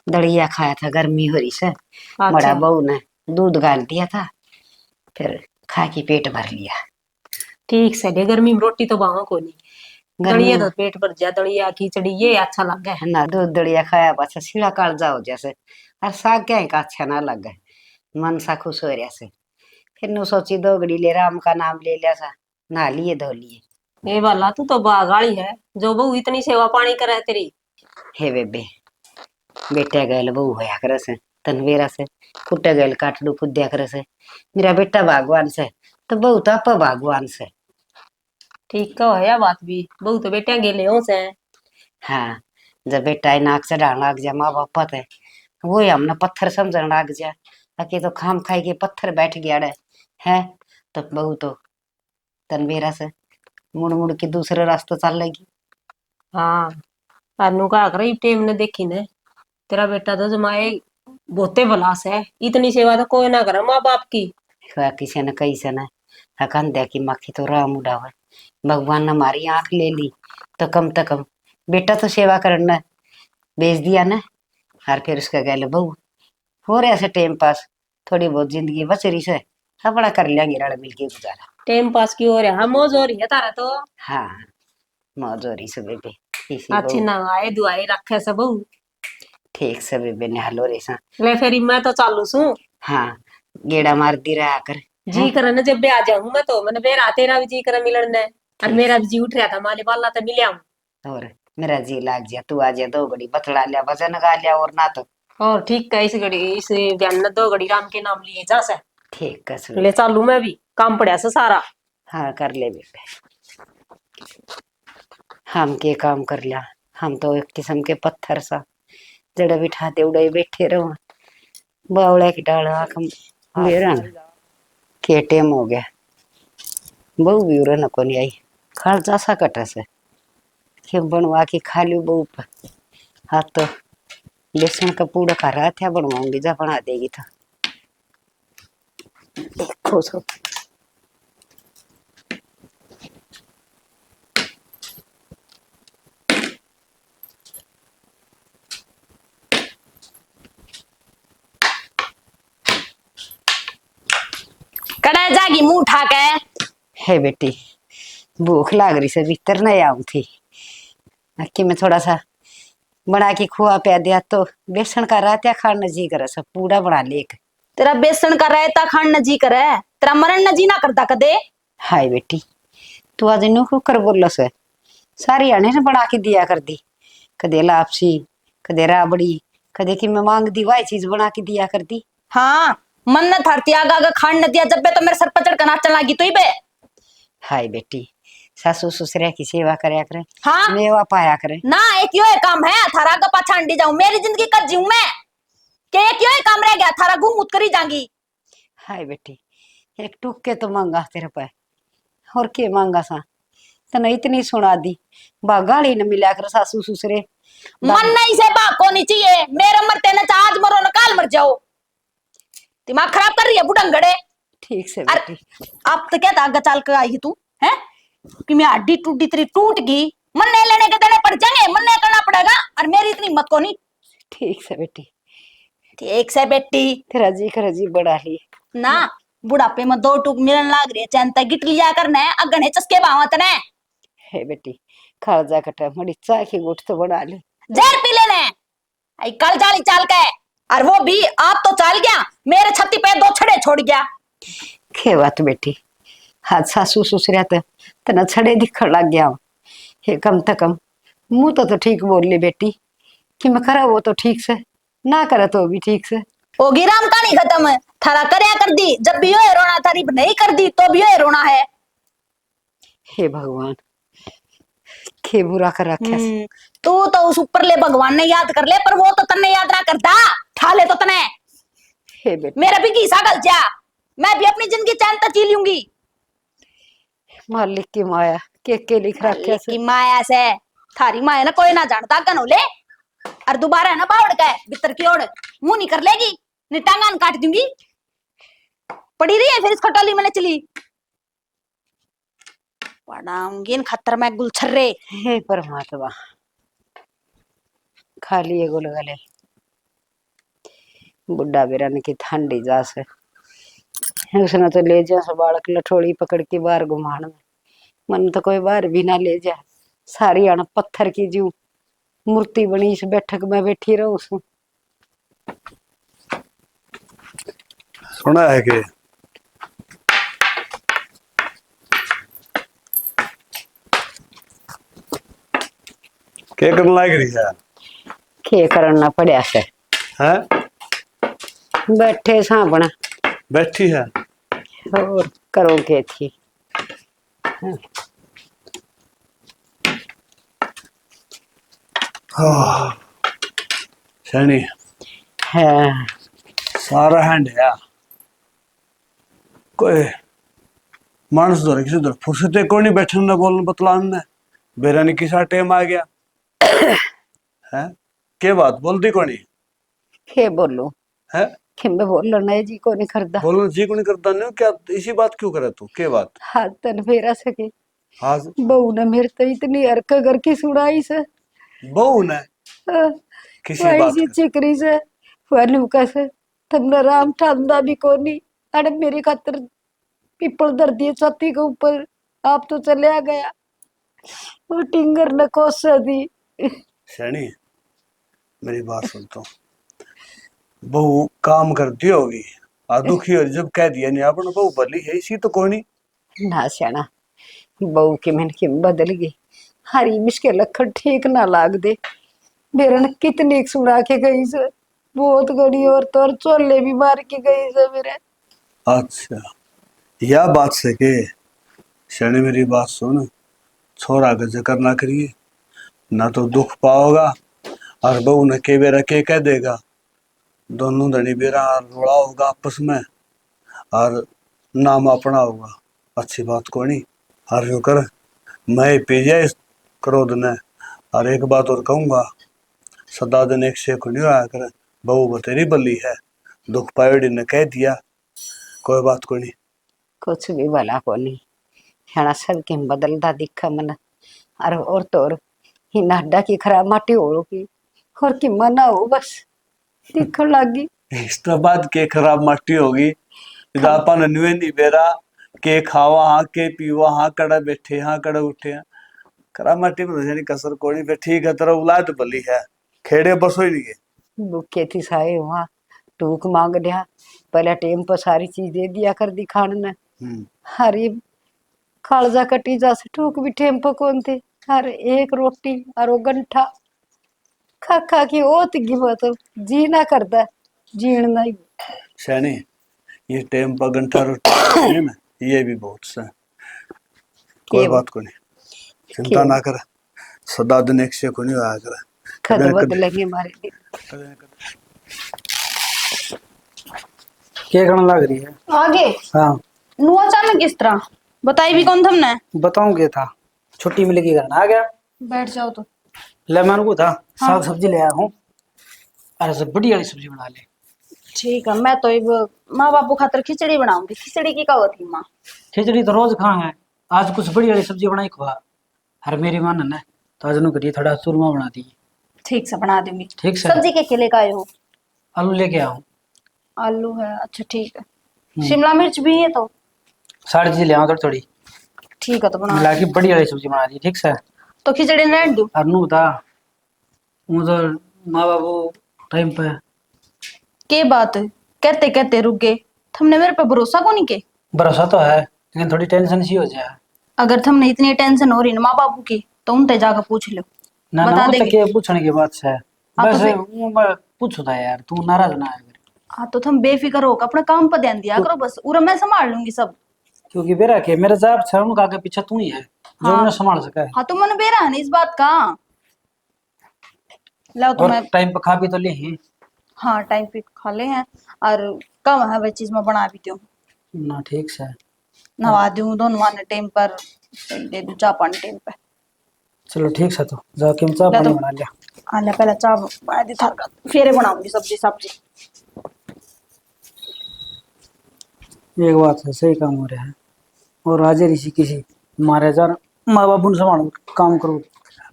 दड़िया खाया था, गर्मी हो रही से, बड़ा अच्छा बहू ने दूध गाल दिया था, फिर खा के पेट भर लिया। ठीक से दे, गर्मी में रोटी तो बाहों को नहीं, गर्मी दड़िया में तो पेट भर जा, दड़िया खिचड़ी ये अच्छा लगे। है ना, दूध दड़िया खाया पाछा सीधा काल जाओ जैसे, और साग क्या का अच्छा ना लगे, मन सा खुश हो रहा से। फिर नु सोची दो घड़ी ले राम का नाम ले लिया सा, नहा लिए धो लिए। ये वाला तू तो बागाड़ी है, जो बहू इतनी सेवा पानी करे तेरी। हे बेबे, बेटा गैल बहू होया करे से, तनवेरा से फुटे गैल काटड़ू खुद्या करे से, मेरा बेटा भगवान से तो बहू तो आप भगवान से। ठीक कहो यह बात भी, बहू तो बेटिया गेले हो से। हाँ, जब बेटा नाक चढ़ाने लग जा माँ बाप थे, वो ही हमने पत्थर समझने लग जा, अके तो खाम खाई के पत्थर बैठ गया है, तो बहू तो तनवेरा से मुड़ मुड़ के दूसरे रास्ते चल लेगी। हाँ अनु का कर टेम ने देखी ने, तेरा बेटा तो जमाए बहुते बलास है, इतनी सेवा तो कोई ना करे माँ बाप की। किसी ने कही से न हकन दे की मक्खी तो राम उड़ावे, भगवान ने हमारी आंख ले ली तो कम बेटा तो सेवा करना भेज दिया ना, और फिर उसका गल बहू हो रहा से टाइम पास, थोड़ी बहुत जिंदगी बच रही से, अपना कर लेंगे रल मिल के गुजारा। टाइम पास क्यों हो रहा है, मौज हो रही है तारा तो। हाँ मौज हो रही से बेबे, इसी अच्छी बहू ना आए दुआई रखे सब। ठीक से बेबे निहाल हो रही सा। ले फिर मैं तो चालू सू। हाँ गेड़ा मार दी रहा कर। जी करे ना जब भी आ जाऊं मैं तो मैंने बेरा तेरा भी जी करे मिलन ने। और ठीक मेरा भी जी उठ रहा था माले वाला तो मिले आऊं। और मेरा जी लाग जा, तू आ जा, 2 घड़ी बतला लिया, वजन गा लिया, और ना तो और ठीक है, इस घड़ी इस बयान ने 2 घड़ी राम के नाम लिए जा से। ठीक कस ले चालू मैं भी काम पड़ा से सारा। हाँ कर ले बेबे, हम के काम कर लिया, हम तो एक किस्म के पत्थर सा, जड़ा बिठाते उड़े बैठे रहो, बावड़ा की डाल आख मेरा के टेम हो गया। बहु भी उरे नको नहीं आई, खड़ जा सा कटा से कि बनवा के खा लियो बहु पर। हाँ तो बेसन का पूड़ा खा रहा था, बनवाऊंगी जा बना देगी तो देखो सो। कड़े जागी मुंह उठा के। है बेटी भूख लाग रही से भीतर नहीं आऊं थी, कि मैं थोड़ा सा बना के खुआ पिया दिया तो बेसन का रहता खाना जी करे सब पूड़ा बना ले। तेरा बेसन का रायता खान न जी करे, तेरा मरण न जी ना करता कदे। हाय बेटी तू आज इन कर बोल से, सारी आने ने बना के दिया कर दी, कदे लापसी, कदे राबड़ी, कदे कि मैं मांग दी वाई चीज बना के दिया कर दी। हाँ मन न थरती आगा आगा खान न दिया, जब बे तो मेरे सर पर चढ़ कर नाचन लगी तो ही बे। हाय बेटी सासू ससुरे की सेवा करया करे, हाँ मेवा पाया करे। ना एक यो काम है थारा का पाछा अंडी जाऊं, मेरी जिंदगी कब जीऊं मैं, के एक यो काम रह गया थारा घूम उत करी जाऊंगी। हाय बेटी एक टूक के तो मांगा तेरे पे, और के मांगा सा तने इतनी सुना दी, बा गाली न मिला कर सासू ससुरे। मन नहीं से बाप को नहीं चाहिए, मेरे मरते न आज मरो न काल मर जाओ, दिमाग खराब कर रही है बुढ़ंगड़े। ठीक से अरे बेटी अब तो क्या आगे चल के आई तू है कि मैं हड्डी टूटी तेरी टूट गई, मन नहीं लेने के देने पड़ जाएंगे, मन नहीं करना पड़ेगा, और मेरी इतनी मत को नहीं। ठीक से बेटी, ठीक से बेटी तेरा जी कर जी बढ़ा ली ना, बुढ़ापे में 2 टूक मिलन लाग रही है, चैनता गिट लिया करना है अगने चस्के बावत ने। है बेटी खा जा कटा मड़ी चाय की गुट तो बढ़ा ली, जहर पी लेने आई कल जाली चाल के, और वो भी आप तो चाल गया, मेरे छत्ती पे 2 छड़े छोड़ गया। के बात बेटी हाथ सासू ससुरिया तो तना छड़े दिख लग गया, हे कम से कम मुंह तो ठीक बोल ली बेटी, कि मैं करा वो तो ठीक से, ना करे तो भी ठीक से। होगी राम कहानी खत्म, थारा करया कर दी, जब भी यो रोना तारीफ नहीं कर दी तो भी यो रोना है। हे भगवान के बुरा कर रखा है। तू तो उस ऊपर ले भगवान ने याद कर ले, पर वो तो तन्ने याद ना करता, ठा ले तो तने। हे बेटी मेरा भी घीसा गल जा, मैं भी अपनी जिंदगी चैन तक जी लूंगी। मालिक की माया के लिख रखा की माया से थारी माया ना कोई ना जानता कनो ले, और दोबारा है ना बावड़ के भीतर की ओर मुंह नहीं कर लेगी, नहीं टांगान काट दूंगी। पड़ी रही है फिर इस खटोली में चली पड़ाऊंगी इन खतर में गुलछर्रे। हे परमात्मा खाली एगो लगले बुढ़ा बेरन की ठंडी जा से, उसने तो ले जा बालक लठोड़ी पकड़ के बाहर घुमान में, मन तो कोई बाहर भी ना ले जा, सारी आना पत्थर की जू मूर्ति बनी इस बैठक में बैठी रहो उसमें। सुना है कि क्या करने लायक रही है? के करना पड़ा से हैं? बैठे साबना बैठी है और करो के थी। शनी हाँ सारा हैंड है, कोई मानस दो किसी दो फुर्सते को नहीं बैठने ना बोलने बतलाने ने, बेरा ने किसा टाइम आ गया है, के बात बोलती को नहीं के बोलूं है, कि मैं बोलो नहीं जी को नहीं करदा, बोलना जी को नहीं करता नहीं, क्या इसी बात क्यों करे तू, के बात हाथ तन फेरा सके। हाँ बहू ने मेरे तो इतनी हरक करके सुनाई से, बहू ने किसी वही बात सी का चिकरी से वनु कैसे तुमने राम ठंडा भी कोनी। अरे मेरी खातिर पीपल धर दिए छाती के ऊपर। आप तो चले आ गया। वो टिंगर ने कोसा दी। सैनी, मेरी बात सुन तो। बहू काम करती होगी आ दुखी हो जब कह दिया नहीं आपने बहू भली है इसी तो कोई नहीं। ना सियाना बहू की मन की बदल गई। हरी बिस्के लखन ठीक ना लाग दे। मेरे ने कितनी सुना के गई से बहुत गड़ी और तो और चोले भी मार के गई से मेरे। अच्छा, यह बात से के सैनी मेरी बात सुन, छोरा का जिक्र ना करिए, ना तो दुख पाओगा और बहू ने के बेरा के कह देगा, दोनों धनी बेरा रोड़ा होगा आपस में और नाम अपना होगा। अच्छी बात को नहीं। और जो कर मैं पी जाए इस क्रोध ने। और एक बात और कहूंगा, सदा दिन एक शेख नहीं आया कर, बहू बतेरी बल्ली है, दुख पायोड़ी ने कह दिया, कोई बात को नहीं। कुछ भी भला को नहीं है सबके बदलता दिखा मन। और तो और ही नाडा की खराब माटी हो की और की मना हो बस दिखन लागी। इस तो बाद के खराब माटी होगी इधर अपन नुए नहीं बेरा के खावा हाँ के पीवा हाँ कड़ा बैठे हाँ कड़ा उठे हाँ खराब माटी में तो कसर कोनी पे ठीक है तेरा औलाद भली है खेड़े बसो ही नहीं है। भूखे थी साए वहाँ टूक मांग लिया। पहले टेम पर सारी चीज दे दिया कर दी खाने ने। हरी कालजा कटी जा से टूक भी टेम पर कौन थे। हर एक रोटी और वो गंठा खा खा के ओत की मतलब जी ना करता जीण नहीं। सैनी, ये टेम पर घंटा रोटी है ना, ये भी बहुत सा कोई के बात को नहीं, चिंता ना कर, सदा दिन एक से को नहीं आया कर। खद कदे- बदलेंगे हमारे दिन। क्या करने लग रही है? आगे हाँ नु अचानक किस तरह बताई भी कौन तुमने? बताऊंगे था, छुट्टी मिलेगी घर आ गया। बैठ जाओ तो। ले मैंने को था हाँ। साग सब्जी ले आया हूँ। अरे सब बढ़िया वाली सब्जी बना ले। ठीक है, मैं तो अब माँ बापू खातर खिचड़ी बनाऊंगी। खिचड़ी की कहो थी माँ? खिचड़ी तो रोज खाए, आज कुछ बढ़िया वाली सब्जी बनाई खवा। अरे मेरी मान ने तो आज नु करिए थोड़ा चूरमा बना दी। ठीक से बना दूंगी। ठीक से। सब्जी के लेकर आए हो? आलू लेके आओ। आलू है, अच्छा ठीक है। शिमला मिर्च भी है तो? सारी चीज ले आओ थोड़ी थोड़ी ठीक है तो बना। मिला के बढ़िया वाली सब्जी बना दी। ठीक से। तो खिचड़ी रहने दूं? और नु बता उधर माँ बाबू टाइम पे के बात कहते कहते रुक गए। तुमने मेरे पे भरोसा को नहीं के? भरोसा तो है लेकिन थोड़ी टेंशन सी हो जाए। अगर तुमने इतनी टेंशन हो रही ना माँ बापू की तो उनसे जाकर पूछ लो, ना बता ना वो देंगे। तक के पूछने की बात है। हाँ, तो बस फिर- वो मैं पूछता है यार, तू नाराज ना है। हाँ तो तुम बेफिक्र हो अपने काम पर ध्यान दिया करो बस। उरा मैं संभाल लूंगी सब। क्योंकि बेरा के मेरे जाप छे उनका आगे पीछे तू ही है जो हाँ। उन्हें संभाल सका है। हाँ तो मन बेरा है ना इस बात का। लाओ तो और मैं। टाइम पे खा भी तो ले ही। हाँ टाइम पे खा ले हैं और कम है वह चीज मैं बना भी दूँ। ना ठीक से। नवा दूँ दोनों आने टाइम पर, दे दूँ चाय पानी टाइम पे। चलो ठीक से, तो जाके हम चाय ले पानी तो- बना लिया। आने पहले चाय बना दी था, फिर बनाऊंगी सब्जी सब्जी। एक बात है, सही काम हो रहा है और राजे ऋषि किसी मारे जा माँ बाप ने संभालो काम करो।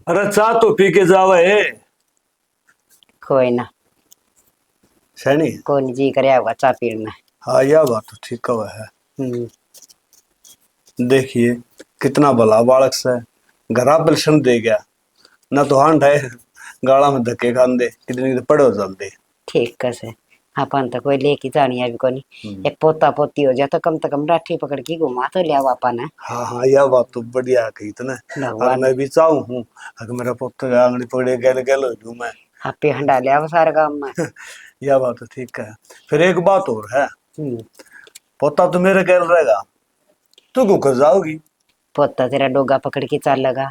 अरे चाह तो पी के जावे कोई ना सैनी। कौन जी करे हुआ चा पीना। हाँ यह बात तो ठीक कवा है। देखिए कितना भला बालक से घरा बलशन दे गया, ना तो हांड है गाला में धक्के खान दे कितनी तो पड़ो चल दे। ठीक कैसे अपन तो कोई लेके जानी अभी कोनी। एक पोता पोती हो जाए तो कम से कम राठी पकड़ के घुमा तो लिया अपन है। हाँ हाँ यह बात तो बढ़िया कही तूने। और भगवान मैं भी चाहूँ हूँ अगर मेरा पुत्र आंगड़ी पकड़े गल गल हो जूं मैं। आपे हंडा लिया वो सारे गांव में। यह बात तो ठीक है। फिर एक बात और है, पोता तो मेरे गल रहेगा, तू क्यों कर जाओगी? पोता तेरा डोगा पकड़ के चल लगा,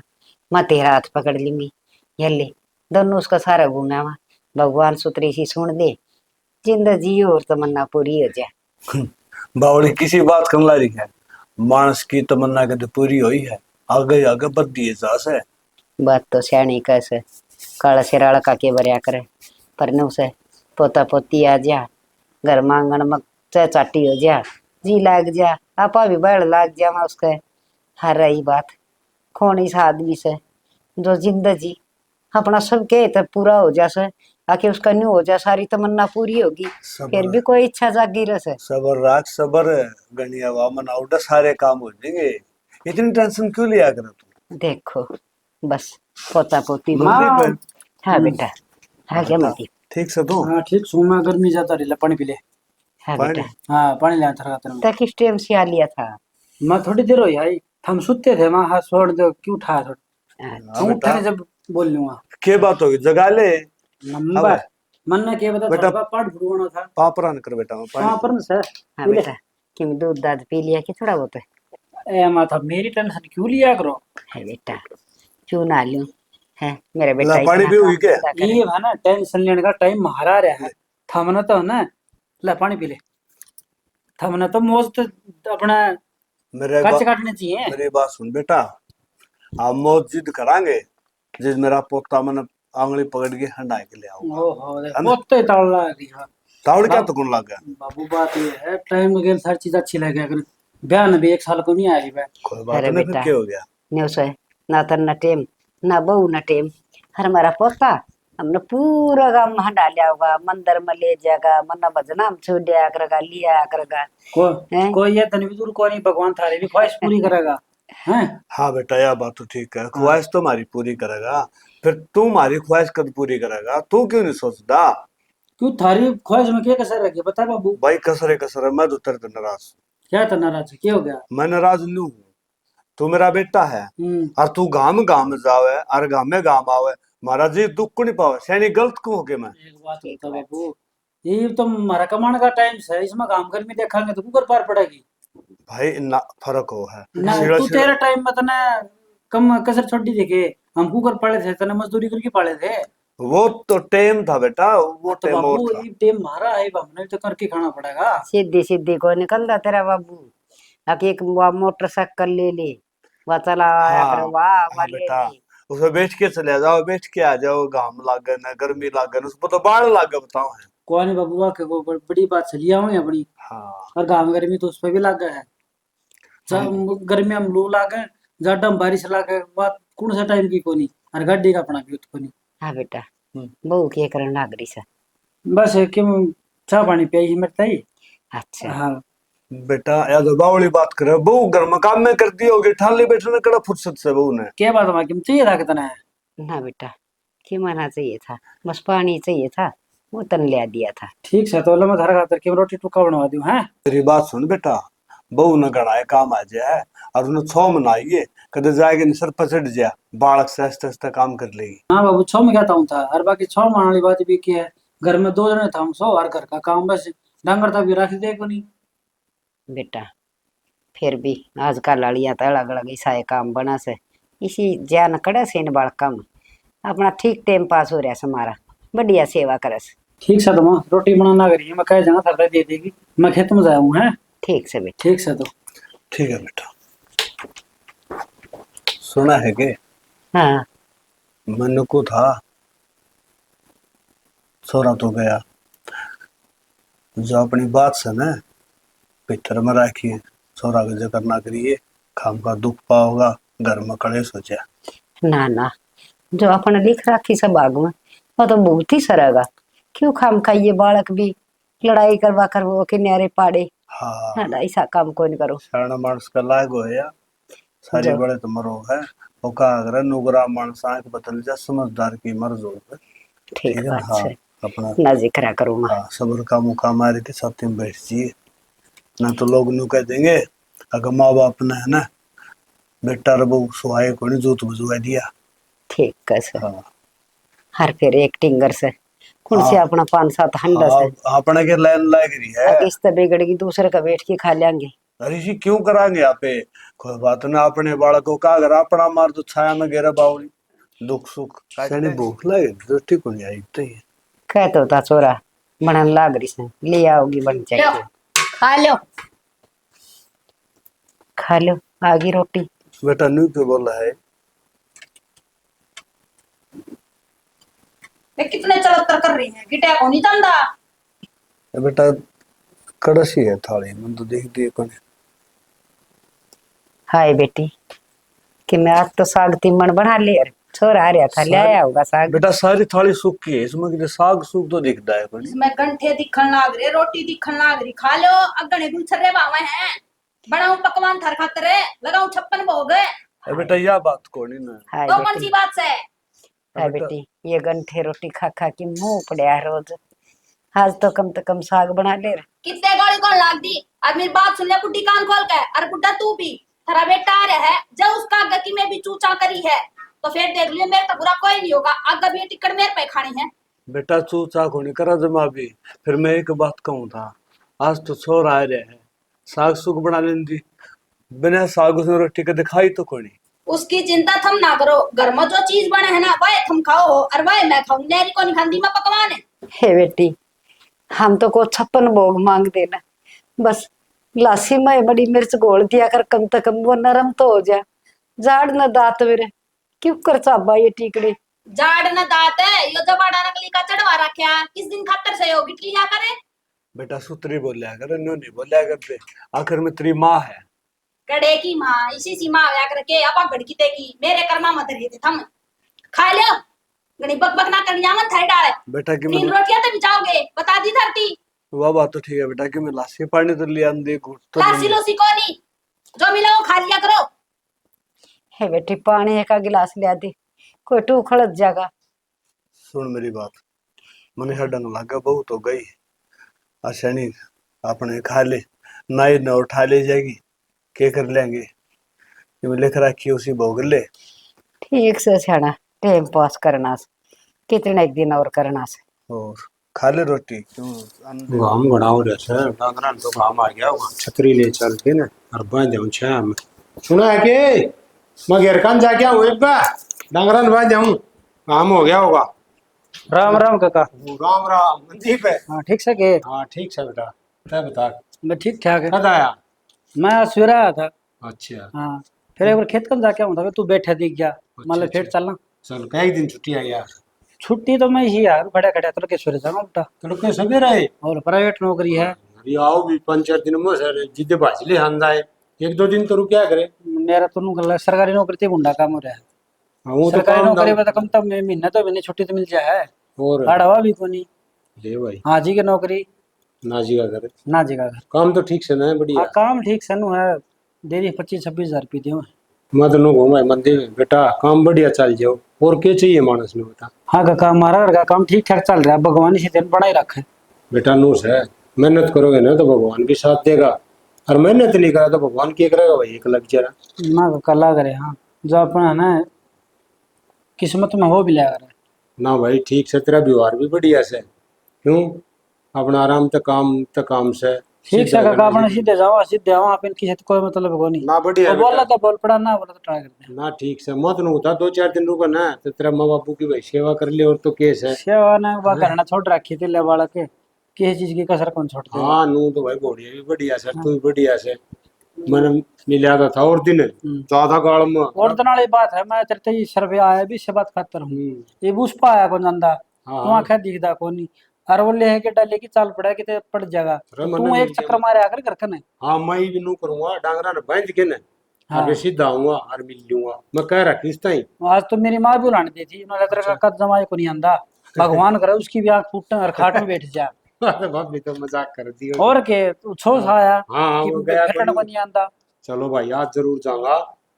मैं तेरा हाथ पकड़ ली मी यले दोनों उसका सारा घूमा वहाँ। भगवान सुतरी सी सुन दे जिंदा जियो और तमन्ना पूरी हो जाए। बावड़ी किसी बात कर ला रही है, मानस की तमन्ना के तो पूरी हुई है, आगे आगे बद दिए जा से। बात तो सियाणी कैसे काला सिराड़ा का के बरिया करे पर न उसे पोता पोती आ जा घर मांगण में चाटी हो जा जी लाग जा आपा भी बड़ लाग जा मैं उसके। हर रही बात कौन इस आदमी से जो जिंदा जी अपना सब के तो पूरा हो जासे आके उसका न्यू हो जा, सारी तमन्ना पूरी होगी, फिर सबर भी कोई इच्छा जागी रस है। सबर राख सबर, गणिया वा मनाउडा सारे काम हो जाएंगे। इतनी टेंशन क्यों लिया कर तू? देखो बस पोता पोती माँ। मंदिर पे हाँ बेटा। हाँ क्या बेटा, मती। ठीक से तू हाँ ठीक सो, मैं गर्मी ज्यादा रही, पानी पी ले। हाँ पानी बेटा। हाँ पानी ले थरा तेरे में। तक किस टाइम से आ लिया था। मैं थोड़ी देर हो आई, हम सुते थे, मैं हाथ छोड़ दो क्यों उठा छोड़, हाँ, हाँ हम उठे बेटा, थे जब बोल लूंगा। के बात होगी जगा ले। नंबर अबे मन ने क्या बता बेटा, था, पाठ फुड़वाना था। पापरान कर बेटा, मैं पानी हाँ पर सर हाँ पी ले। बेटा। क्यों दूध दाद पी लिया कि थोड़ा बहुत ए माता मेरी टेंशन क्यों लिया करो। है बेटा। क्यों ना लूं। है मेरा ला बेटा पानी इतना पियोगी काम क्या? धंधा करे। ये है ना टेंशन लेने का टाइम महारा रहा है, थमना तो ना, ले पानी पी ले। थमना तो मौज तो अपना मेरे कच बा, काटने चाहिए। मेरी बात सुन बेटा, हम मौत जिद करांगे जिस मेरा पोता मन आंगली पकड़ के हंडा के ले आऊंगा, ओहो है ना? पोते तावला रही है। तावड़ क्या बाप तो कौन लग गया? बाबू बात ये है, टाइम के हर चीज अच्छी लगे, अगर ब्याह ने भी 1 साल को नहीं आई है। कोई बात अरे नहीं, फिर बेटा क्या हो गया? न्यू से ना तर न टेम ना बहू न टेम। हर हमारा पोता हमने पूरा काम हंडा लिया होगा, मंदिर में ले जाएगा, मन्ना भजना हम छोड़ करेगा, लिया करेगा। को हैं? कोई ये तन विदुर को नहीं, भगवान थारी भी ख्वाहिश पूरी करेगा। हैं? हाँ बेटा, यह बात तो ठीक है, हाँ। ख्वाहिश तो हमारी पूरी करेगा, फिर तू हमारी ख्वाहिश कद पूरी करेगा? तू क्यों नहीं सोचता? क्यों थारी ख्वाहिश में क्या कसर रखी बता बाबू। भाई कसरे कसरे, मैं तो तेरे से नाराज हूं। क्या था नाराज, क्या हो गया। मैं नाराज नहीं हूँ, तू मेरा बेटा है, और तू गाम गाम जावे और गामे गाम आवे, महाराज जी दुख को नहीं पावे, सैनी गलत क्यों हो गया मैं? एक बात ठीक बता बात। बाबू, ये तो हमारा कमाने का टाइम है, इसमें काम कर में देखेंगे तो कुकर पार पड़ेगी भाई ना फर्क हो है, ना। सिरा तू सिरा तेरा टाइम में तना कम कसर छोड़ी देखे, हम कुकर पाले थे, तना मजदूरी करके पाले थे। वो तो टाइम था बेटा, वो हाँ तो टाइम और बाबू था। ये टाइम मारा है, हमने तो करके खाना पड़ेगा। सीधी सीधी को निकलता तेरा बाबू। आके एक मोटरसाइकिल ले ले, वह चला आया करो, हाँ वाह हाँ वाह ले बेटा, ले। उसमें बैठ के चले जाओ, बैठ के आ जाओ, घाम लागन है, गर्मी लागन, उसको तो बाढ़ लागे बताओ है। कौन है बाबू के वो बड़ी बात चली हुई अपनी। हाँ और गाँव गर्मी तो उस पर भी लग गया है, हम गर्मी में लू लागे, जाडा में बारिश लागे, बात कौन सा टाइम की कोनी, और गड्डी का अपना भी कोनी। हाँ बेटा। हम्म। बहू के करन नागरी से। बस क्यों चाह पानी पियाई ही मरता ही। अच्छा। हाँ बेटा या तो बावली बात करे, बहू घर में काम में करती होगी, ठाली बैठने कड़ा फुर्सत से बहू ने। क्या बात हमारे चाहिए था कितना है। ना बेटा कि मना चाहिए था, बस पानी चाहिए था, वो तन ले दिया था। ठीक है तो लो मैं थारा खातर क्यों रोटी टुक्का बनवा दूं है। तेरी बात सुन बेटा, बहू ने गड़ाए काम आ जाए और उन्हें 6 मनाइए, कदे जाएगी नहीं सर पचड़ जाए, बालक से आस्ते आस्ते काम कर लेगी। हाँ बाबू 6 में कहता हूँ था, और बाकी 6 मारने वाली बात भी क्या है, घर में 2 जने था हम, 100 हर घर का काम, बस डांगर तक भी रख दे को नहीं। बेटा फिर भी आजकल लड़िया तो अलग अलग ईसाई काम बना से, इसी ज्ञान कड़े से इन बालका में अपना ठीक टाइम पास हो रहा है हमारा, बढ़िया सेवा करस। ठीक से तो माँ रोटी बनाना करिए, मैं कह जाना थारा दे देगी, मैं खेत में जाया हूँ है। ठीक से बेटा। ठीक से तो ठीक है बेटा, सुना है कि हाँ मन को था छोरा तो गया, जो अपनी बात से न पितर में रखिए, छोरा का जिक्र ना करिए, खाम का दुख पाओगा, घर में कलेश हो जाए। ना ना, जो अपन लिख रखी सब आग में वो तो बहुत ही सरेगा, क्यों खाम खाइए बालक भी लड़ाई करवा कर वो के न्यारे पाड़े। हाँ ना ऐसा काम कोई नहीं करो। शरण मानस का लायक हो या सारी जो बड़े तो मरो है, वो का अगर नुगरा मानस आंख बदल जा, समझदार की मर्ज हो है। ठीक ठीक है ना? बात हाँ से अपना ना जिक्र करूँ मैं। हाँ सबर का मुका मारे के साथ में बैठ जाइए, ना तो लोग न्यू कह देंगे अगर माँ बाप ने है ना बेटा रबो सुहाए को नहीं जोत बुझवा दिया। ठीक कैसे हाँ हर फिर एक टिंगर से कौन से हाँ अपना 5-7 हंडा से हाँ, अपने के लाइन लायक रही है। आगे इस बिगड़ेगी दूसरे का बैठ के खा लेंगे। अरे जी क्यों करांगे आप पे, कोई बात ना, अपने बालकों का अगर अपना मार तो छाया में घेरा बावली, दुख सुख सैनी भूख लगे दृष्टि को नहीं आई तो ये कहते होता चोरा बनन लाग रही से ले आओगी बन चाहिए। खा लो। खा लो आगी रोटी। बेटा न्यू क्यों बोला है? वे कितने चलत्तर कर रही है, गिटार को नहीं चंदा। बेटा कड़सी है थाली में तो देख दिए को हाय बेटी कि मैं आज तो साग तिमन बना ले, छोरा आ रहा था ले आया होगा साग। बेटा सारी थाली सूखी है, इसमें कितने साग सूख तो दिखता है कोनी। इसमें गंठे दिखन लाग रहे, रोटी दिखन लाग रही, खा लो। अगने गुलछर्रे बावे हैं, बनाऊं पकवान थार खातर, लगाऊं 56 भोग। अरे बेटा यह बात कोनी ना। हाय तो कौन बेटी, सी बात है? हाय बेटी, ये गंठे रोटी खा खा के मुंह पड़े है रोज। आज तो कम साग बना ले। कितने गाड़ी कौन लाग दी? आज मेरी बात सुन ले कुड्डी कान खोल के। अरे बुड्ढा तू भी, थारा बेटा आ रहा है, जब उसका गति में भी चूचा करी है तो फिर देख लियो, मेरे तो बुरा कोई नहीं होगा। आगे भी टिकट मेरे पे खानी है। बेटा तू चाक होने करा जमा भी। फिर मैं एक बात कहूँ था, आज तो छोर आ रहे हैं, साग सुग बना लेंदी। बिना साग उसने रोटी के दिखाई तो कोनी। उसकी चिंता थम ना करो, घर में जो चीज बने है ना वह थम खाओ और वह मैं खाऊं। नेरी को नहीं खांदी मैं पकवान है। हे बेटी, हम तो को 56 भोग मांग देना, बस लासी में बड़ी मिर्च घोल दिया कर, कम से कम वो नरम तो हो जाए। जाड़ न दांत मेरे क्यों कर चाबा ये टीकड़े। जाड़ न दांत है, यो जबाड़ा नकली का चढ़वा रखा, किस दिन खातर से होगी लिया करे। बेटा सुतरी बोलिया कर, नो नहीं बोलिया करते। आखिर में तेरी माँ है। कड़े की माँ, इसी सी माँ होया करके अब गड़की तेगी मेरे कर्मा मत रहे थे थम। खा लो, गणी बक बक ना कर यामन थाई डाले। बेटा की 3 रोटियां तो बिचाओगे, बता दी धरती। वह बात तो ठीक है बेटा कि मैं लासी पानी तो लिया दे घुट तो लासी लोसी को नहीं, जो मिला वो खा लिया करो। हे बेटी, पानी एक गिलास लिया दे, कोई टू खड़क जाएगा। सुन मेरी बात, मने हडन लगा बहुत हो गई। आसानी अपने खा ले, नाई न उठा ले जाएगी, क्या कर लेंगे। ये मैं लिख रखी उसी भोग ले। ठीक से छाना टाइम पास करना से, कितने एक दिन और करना से। और खा ले रोटी क्यों घाम घड़ा हो रहा है, डांगरान तो घाम आ गया होगा। छतरी ले चल के ना और बांध जाऊं छाया में। सुना है कि मैं घेरकान जाके आऊँ एक बार, डांगरान बांध जाऊं, घाम हो गया होगा। राम राम काका। राम राम मनदीप है। हाँ ठीक से के। हाँ ठीक है बेटा, तय बता मैं ठीक ठाक है। कद आया? मैं आज सवेरे आया था। अच्छा हाँ, फिर एक बार खेत कम जाके आऊँ था, तू बैठे दिख गया, मतलब फिर अच्छा। चलना। चल कई दिन छुट्टी आई यार। छुट्टी तो मैं ही यार खड़ा खड़ा तो के सवेरे जाना बेटा। तो के सवेरे आए और प्राइवेट नौकरी है। अरे आओ भी 5-4 दिन में सर जिद्दे भाजले हंदा है, 1-2 दिन तो रुकिया करे। मेरा तो नु सरकारी नौकरी थी, गुंडा काम हो रहा है। हाँ, वो तो सरकारी काम नौकरी दाम- में तो कम तो महीना तो महीने छुट्टी तो मिल जाए, और अड़वा भी को नहीं। ले भाई हाँ जी की नौकरी, नाजी का घर, ना जी का घर। काम तो ठीक से ना है, बढ़िया। हाँ काम ठीक से नु है, देरी 25-26 हजार रुपये दे। मैं तो घूमा मंदिर में बेटा, काम बढ़िया चल जाओ, और क्या चाहिए मानस में बता। हाँ काका, हमारा घर का काम ठीक ठाक चल रहा है, भगवान इसी दिन बना ही रखे। बेटा नूस है, मेहनत करोगे ना तो भगवान भी साथ देगा, और मेहनत नहीं करा तो भगवान क्या करेगा भाई, एक लग जरा। ना काका लग रहे। हाँ जो अपना है ना किस्मत में हो भी लग रहा है। ना भाई ठीक से, तेरा व्यवहार भी बढ़िया से, क्यों अपना आराम तक काम से ठीक सीधा से काका, करना अपना चाहिए। सीधे जाओ, सीधे आओ, आप इनकी से कोई मतलब को नहीं। ना बढ़िया वो बोला बेटा। तो बोल पड़ा, ना बोला तो ट्राई करते हैं। ना ठीक से मत नु होता, 2-4 दिन रुको ना तो तेरा माँ बापू की भाई सेवा कर ले, और तो केस है। सेवा ने बा करना छोड़ रखी थी ले बालक के, किसी चीज की कसर कौन छोड़ते हैं। हाँ नू तो भाई घोड़िया भी बढ़िया से, तू भी बढ़िया से, मैंने मिला था और दिन ज्यादा गाड़ में। और तो नाले बात है, मैं तेरे ही सर्वे आया भी से बात खातर हूँ। ये बुझ पाया कौन जानदा, हाँ, तू आंखें दिखदा कौन नहीं। और वो ले के डाले की चाल पड़ा कि ते पड़ जाएगा, अरे तू मने एक चक्कर मारे आकर घर कने। हाँ मैं भी नू करूंगा, डांगरा ने बांध के ना हाँ। और मैं सीधा आऊंगा और मिल लूंगा, मैं कह रहा किस ताई। आज तो मेरी माँ भी उलाने दी थी, उन्होंने तेरे काका जमाए को नहीं आंदा, भगवान करे उसकी भी आंख फूटे और खाट में बैठ जा। अरे भाभी तो मजाक कर दी होगी। और के छो आया हाँ कि वो गया फेटन को तो नहीं आंदा। चलो भाई आज जरूर जाऊंगा,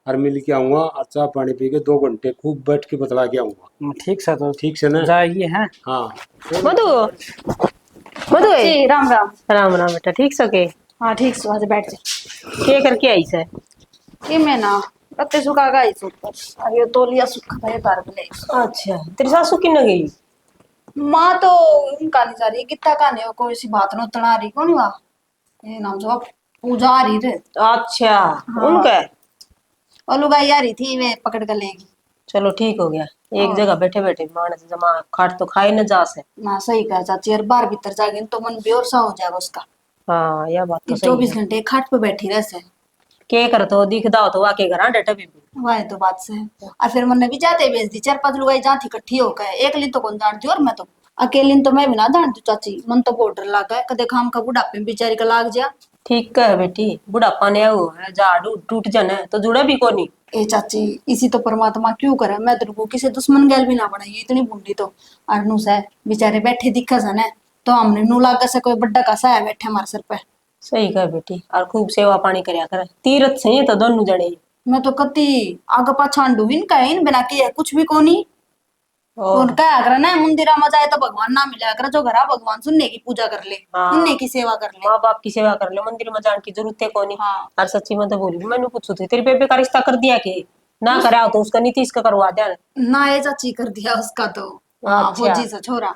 और मिल के आऊंगा, और चाय पानी पी के 2 घंटे खूब बैठ के बतला के आऊंगा। ठीक से तो ठीक से ना? जाइए हैं। हाँ मधु, मधु है? जी राम राम। राम राम बेटा, ठीक सके? हाँ ठीक से, आज बैठ जा। क्या करके आई से? ये मैं ना पत्ते सुखा गई सुपर, अब ये तोलिया सुखा था ये तार ले। अच्छा, तेरी सासू किन गई? माँ तो उनका नहीं जा रही, कितना का नहीं, कोई सी बात न तना रही कौन हुआ, ये नाम जो पूजा आ रही रे। अच्छा उनका। और लुगाई आ रही थी, वे पकड़ कर लेगी। चलो ठीक हो गया, एक जगह बैठे बैठे मानस जमा खाट तो खाई न जा से। ना सही कहा चाची, और बार भीतर जाएगी तो मन बेहोर सा हो जाएगा उसका। हाँ यह बात तो सही 24 है। घंटे खाट पे बैठी रह से। के कर तो दिखदा हो तो वाके घर डटे भी। वह तो बात से है। और फिर मैंने भी जाते भेज दी, 4-5 लुगाई जाती इकट्ठी होकर, एक दिन तो कौन जानती, और मैं तो अकेली तो मैं भी ना जानती चाची, मन तो बहुत डर लगा है, कदे खाम का बुढ़ापे में बेचारी का लाग जा। ठीक कह बेटी, बुढ़ापा ने आओ है झाड़ टूट जाना तो जुड़ा भी कोनी। ए चाची, इसी तो परमात्मा क्यों करे, मैं तेरे को किसी दुश्मन गैल भी ना बनाई इतनी बूंदी तो। अरनू से बेचारे बैठे दिखा सा ना, तो हमने नू लागा से कोई बड्डा कासा है बैठे हमारे सर पे। सही कह बेटी, और खूब सेवा पानी करया कर, तीरथ सही है तो दोनों जने। मैं तो कति आगे पाछा अंडूबिन का इन बिना किए कुछ भी कोनी। और उनका अगर ना मंदिरा में जाए तो भगवान ना मिला कर, जो घरा भगवान सुनने की पूजा कर ले, हाँ। उनने की सेवा कर ले। माँ बाप की सेवा कर ले, मंदिर में जाने की जरूरत है कोनी। हाँ। और सच्ची में तो बोली मैंने पूछू थी तेरे बेबे का रिश्ता कर दिया कि ना करा हो तो उसका नीतीश का करवा दिया। ना ये चाची कर दिया उसका तो। हाँ, अच्छा। फौजी से छोरा।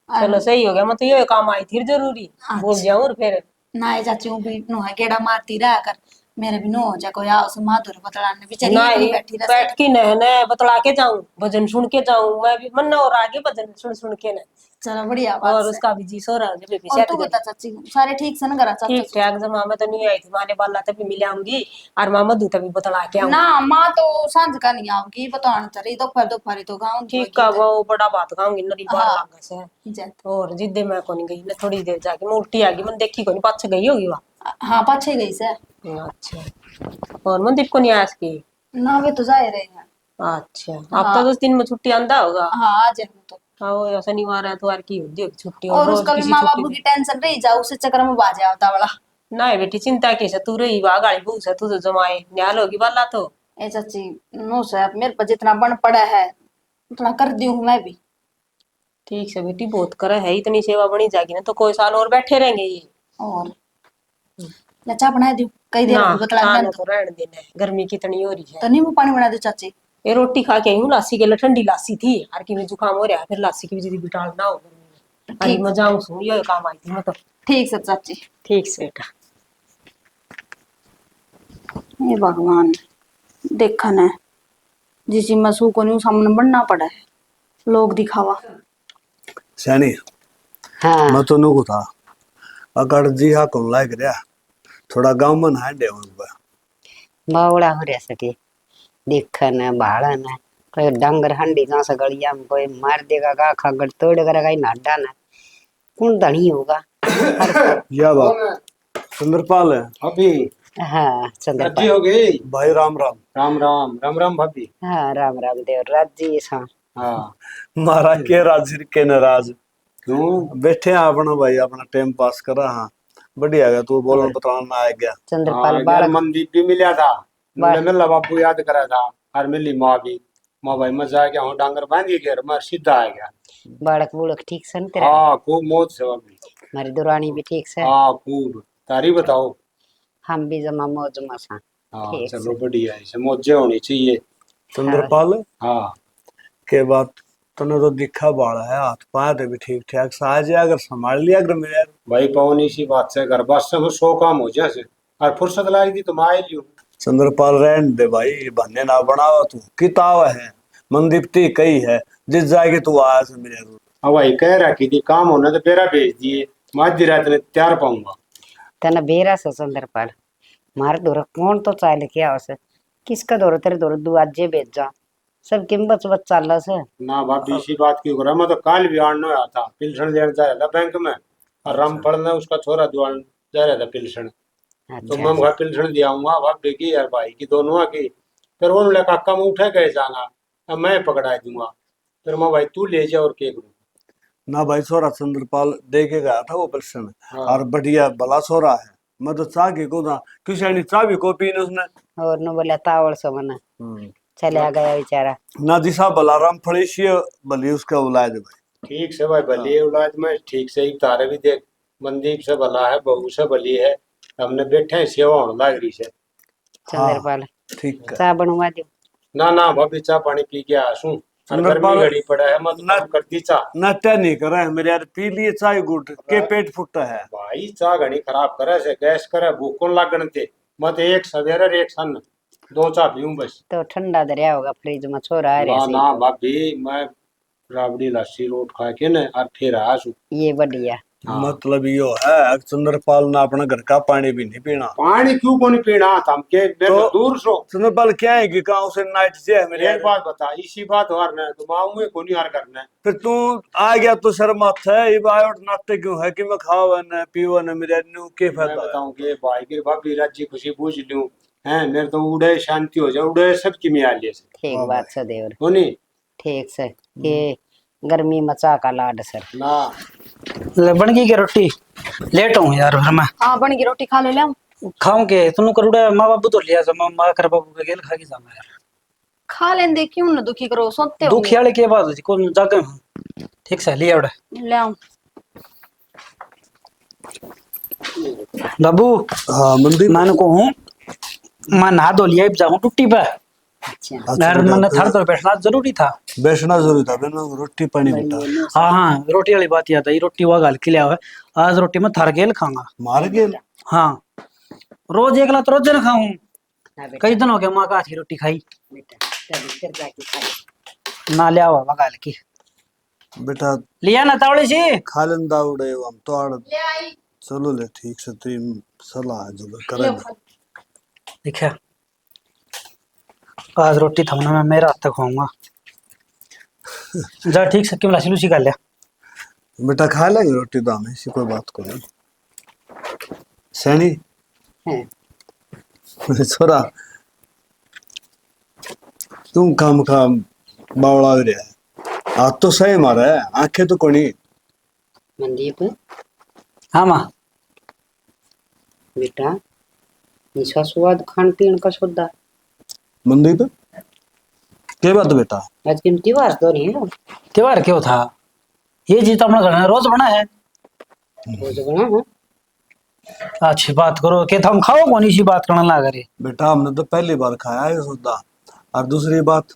चलो सही हो गया, मैं तो ये काम आई थी जरूरी बोल जाऊं और फिर। ना ये चाची हूँ भी नो है गेड़ा मारती रहा कर, मेरे भी नो हो जा कोई आओ से माधुर बतलाने बेचारी नहीं इतनी बैठी रह बैठ के न बतला के जाऊं, भजन सुन के जाऊं, मैं भी मन और आगे भजन सुन सुन के न। चलो बढ़िया बात और है। उसका भी जी सो रहा है जब भी और सेट तू कर। बता चाची, सारे ठीक से ना करा चाचा? ठीक ठाक जमा मैं तो नहीं आई थी, माने बाला तभी मिल आऊंगी और मामा दूध तभी बतला के आऊंगी। ना माँ तो सांझ का नहीं आऊंगी, बताना चली दोपहर दोपहर तो गाँव ठीक का वो बड़ा बात खाऊंगी नरी बार हाँ। लागा से। और जिद्दे मैं को नहीं गई न, थोड़ी देर जाके मैं उल्टी आ गई, मैंने देखी को नहीं, पाछे गई होगी वहाँ। हाँ पाछे गई से। अच्छा, और मंदिर को नहीं आया इसकी? ना वे तो जा रहे हैं। अच्छा, अब तो 10 दिन में छुट्टी आंदा होगा। हाँ आ जाए तो। हाँ वो शनिवार एतवार की होती होगी छुट्टी, और रोज उसका भी किसी माँ छुट्टी बाबू की टेंशन रही जाओ, उसे चक्कर में बाजे आवता वाला। ना है बेटी, चिंता कैसे तू रही वाह गाड़ी बहू से तू तो जमाए न्याल होगी बाला तो। ए चाची नो सर, मेरे पर जितना बन पड़ा है उतना कर दी हूँ मैं भी। ठीक से बेटी, बहुत करे है, इतनी सेवा बनी जाएगी ना तो कोई साल और बैठे रहेंगे ये। और लचा बना दी कई देर ना हो बतला खाना देना तो रहने देना है, गर्मी कितनी हो रही है। तो नींबू पानी बना दो चाची। ये रोटी खा के आई हूँ, लासी के लिए ठंडी लासी थी और की जुकाम हो रहा है, फिर लासी की भी जल्दी बिटाल ना हो गर्मी में। अरे ठीक। मजा आऊँ सुन, ये काम आई थी मैं तो। ठीक से चाची। ठीक से बेटा। ये भगवान देखा न, जिस मसू को नहीं सामने बढ़ना पड़ा है, लोग दिखावा। सैनी हाँ मैं तो नुकु था अगर जी हाँ कौन लायक रहा थोड़ा गाँव में नहा दे बावड़ा हो रहा सके देखन भाड़न कोई डंगर हंडी जहाँ से गड़िया में कोई मार देगा गा खगड़ तोड़ करेगा नाडा न कौन धनी होगा। या बात सुंदरपाल है अभी हाँ राजी चंद्रपाल हो गई। भाई राम राम। राम राम राम राम भाभी। हाँ राम राम देव राजी सा हाँ मारा के राज के नाराज क्यों? बैठे हैं अपना भाई अपना टाइम पास करा। हाँ बढ़िया गया तू बोलन बताना आ गया। चंद्रपाल हाँ यार, बालक मनदीप भी मिला था, बाल- मिला बापू याद करा था, और मिली माँ भी। माँ भाई मजा आ गया हूँ, डांगर बांध के घर मैं सीधा आ गया। बालक बुड़क ठीक सन तेरा। हाँ खूब मौज से भाभी। हमारी दुरानी भी ठीक से। हाँ खूब तारी बताओ। हम भी जमा मौज मसा हाँ ठीक चलो से। बढ़िया है, ऐसे मौजें होनी चाहिए। सुंदरपाल हाँ के बाद तने तो दिखा बाड़ा है हाथ पाया तो भी ठीक ठाक साज है अगर संभाल लिया अगर मेरे भाई पवनी सी बात से घर बस से 100 काम हो जैसे, और फुर्सत लाई थी तो मैं आई लियो। सुंदरपाल रहने दे भाई ये बहाने ना बनावा तू किताब है मनदीप्ति कई है जिस जाएगी तू आया से मेरे। अब भाई कह रखी थी काम होना तो पेरा भेज दिए, मैं आधी रात में तैयार पाऊंगा। तना बेरा से चंद्रपाल मार दौर कौन तो चाल क्या से किसका दौर तेरे दौर दू आजे भेज जा सब किम बच बच चाल से। ना भाभी इसी बात की करा, मैं तो काल भी आना आया था, पिलसन लेने जा रहा था बैंक में, और राम पढ़ना उसका छोरा दुआन जा रहा था पिलसन। तो अच्छा मैं वहाँ पिलसन दिया हूँ भाभी की यार भाई की दोनों की। फिर वो बोले काका मैं उठे गए जाना, अब मैं पकड़ा दूंगा। फिर मैं भाई तू ले जा और के करूँ। ना भाई छोरा सुंदरपाल दे के गया था वो प्रश्न हाँ। और बढ़िया भला छोरा है मैं तो चाह के को था किसी चाह भी को पी उसने। और न बोला तावड़ से मना चले गया बेचारा। ना दिशा बलाराम फड़ेशिय भली उसका औलाद भाई। ठीक से भाई भली है औलाद में, ठीक से ही तारे भी देख, मनदीप से भला है, बहू से भली है, हमने बैठे हैं सेवा होने लग रही से। चंद्रपाल ठीक है चाह बनवा दो। ना ना भाभी चाह पानी पी के आसू, और गर्मी घड़ी पड़ा है मत ना- कर दी चाह। नट्टा नहीं कर रहे हैं मेरे यार पी लिए चाय गुट के पेट फुटता है। भाई चाह घड़ी खराब करे से गैस करे भूख कौन लागन थे, मत एक सवेरे और एक सन 2 चाह पीऊं बस। तो ठंडा दरिया होगा फ्रिज में छोरा आ ना रहा ना भाभी मैं राबड़ी लस्सी रोट खा के न और फिर आसू। ये बढ़िया मतलब यो है चंद्रपाल ने अपना घर का पानी भी नहीं पीना। पानी क्यों को नहीं पीना थम के मैं तो- दूर सो। चंद्रपाल क्या है कि कहा उसे नाइट से है मेरे एक बात बता, इसी बात हारना है तो माऊ में को नहीं हार करना है। फिर तू आ गया तो शर्म आता है ये बायोट नाते क्यों है कि मैं खावा न पीवा न मेरे नु के मैं फायदा है? बताऊं कि भाई की भाभी राजी खुशी पूछ लूं हैं मेरे तो उड़े शांति हो जाए उड़े सबकी मियालिए से ठीक बात से देवर, होनी ठीक से ये गर्मी मचा का लाड सर। ना। ले बन गई क्या रोटी? लेट हूँ यार फिर मैं हाँ बन गई रोटी खा ले ले खाऊं के तुम करूड़ा माँ बाबू तो लिया माँ कर बाबू का गेल खा के जाऊंगा यार। खा लेंदे क्यों ना दुखी करो सोते हो दुखी वाले की बात होती कौन जागे हूँ ठीक से लिया उड़ा ले आओ बाबू। हाँ मंदिर मैंने को हूँ मैं नहा धो लिया जाऊँ टुट्टी पे अच्छा यार मैंने थर तो बैठना जरूरी था। बैठना जरूरी था बिना रोटी पानी बेटा। हाँ हाँ रोटी वाली बात याद आई रोटी वो गाल के लिया हुआ है आज रोटी में थर गेल खाऊंगा। मार गेल हाँ रोज एक लात रोज ना खाऊं हाँ बेटा, कई दिन हो गया माँ का हाथ की रोटी खाई बेटा कभी फिर जाके खा। ना लिया हुआ गाल की बेटा लिया ना तावड़ी सी खा लेंदा उड़े हम तो आड़ चलो ले ठीक से तेरी सलाह है जो करेंगे। देखा आज रोटी थमना मैं मेरा हाथ तक खाऊंगा जा ठीक से क्यों लसी लूसी कर लिया बेटा खा लेंगे रोटी तो हमें ऐसी कोई बात को नहीं। सैनी हैं छोरा तुम काम काम बावड़ा हो रहा है आज तो सही मारा है आंखें तो कोनी। मनदीप हाँ माँ बेटा निशा स्वाद खान पीन का सौदा मंदीप क्या बात बेटा? आज कीमती वास तो नहीं है त्योहार क्यों था ये जी तो अपना घर में रोज बना है। रोज बना है। अच्छी बात करो कि हम खाओ कौन सी बात करना ना करे। बेटा हमने तो पहली बार खाया है सौदा और दूसरी बात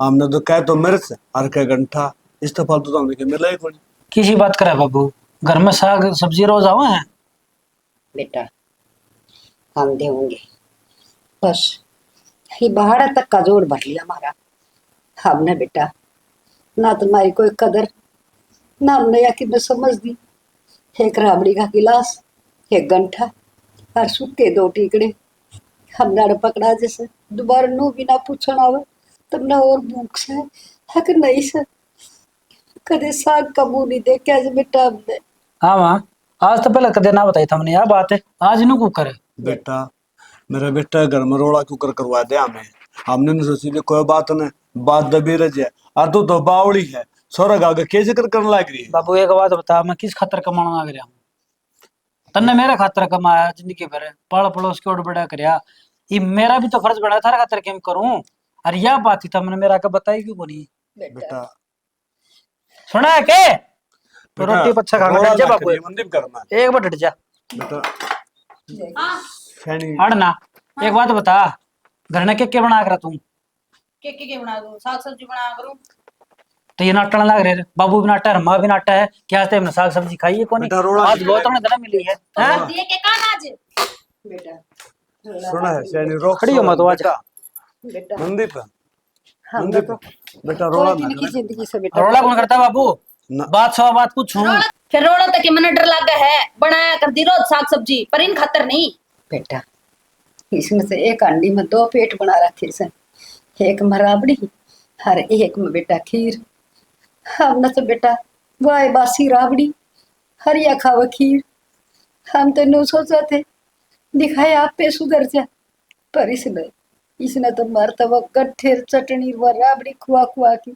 हमने तो कह तो मिर्च और कह गंठा इस तो फालतू तो हमने मिला ही कोई। किसी बात करे बाबू घर में साग सब्जी रोज आवा है बेटा हम दे होंगे बस ये बाहर तक का जोड़ भर लिया हमारा हमने बेटा ना तुम्हारी कोई कदर ना हमने या कि मैं समझ दी। एक राबड़ी का गिलास एक गंठा और सूखे 2 टीकड़े हमने पकड़ा जैसे दोबारा नो बिना पूछना आवे तुमने और भूख से है कि नहीं से कदे साग का मुंह नहीं देखा आज बेटा हमने। हाँ माँ आज तो पहले कदे ना बताई था हमने यार बात है आज इन्हों को करे बेटा मेरा बेटा घर में रोड़ा कुकर करवा दे हमें हमने नहीं सोची कोई बात नहीं बात दबी रह जाए और तो बावड़ी है सोरा गागे के जिक्र करने लग रही है। बाबू एक बात बता मैं किस खातर कमाना लग रहा हूँ तन्ने मेरे खातर कमाया जिंदगी भर पड़ पड़ोस के ओर बड़ा करया ये मेरा भी तो फर्ज बना थारा खातर केम करूं अरे यह बात ही था मैंने मेरा का बताई क्यों नहीं बेटा सुना है के तो रोटी पच्छा खा रोड़ा हट जा ना बाबू करिए, मंदिर करना एक बार हट जा बेटा सैनी हट ना एक बात बता घर ने के बना कर तू के बना दूं साग सब्जी बना करूं तो ये नाटन लग रहे बाबू भी नाटा है माँ भी नाटा है क्या हमने साग सब्जी खाई है कौन बेटा रोड़ा आज बहुत हमने धना मिली है हैं? दिए के कान आज बेटा सुना है सैनी रोक खड़ी हो मत आज बेटा बेटा मंदिर हमने तो बेटा रोड़ा कोई ना की करे। जिंदगी से बेटा रोला कौन करता बाबू ना। बात सवा बात पूछूं फिर रोड़ा तक मन डर लगा है बनाया कर दी रोज साग सब्जी पर इन खातर नहीं बेटा इसमें से एक अंडी में 2 पेट बना रखे से एक में राबड़ी हर एक में बेटा खीर हमने तो बेटा वाई बासी राबड़ी हरिया खावा खीर हम तो नो सोचा थे दिखाए आप पे सुधर जा पर इसने तो मरता वह गट्ठे चटनी व राबड़ी खुआ खुआ की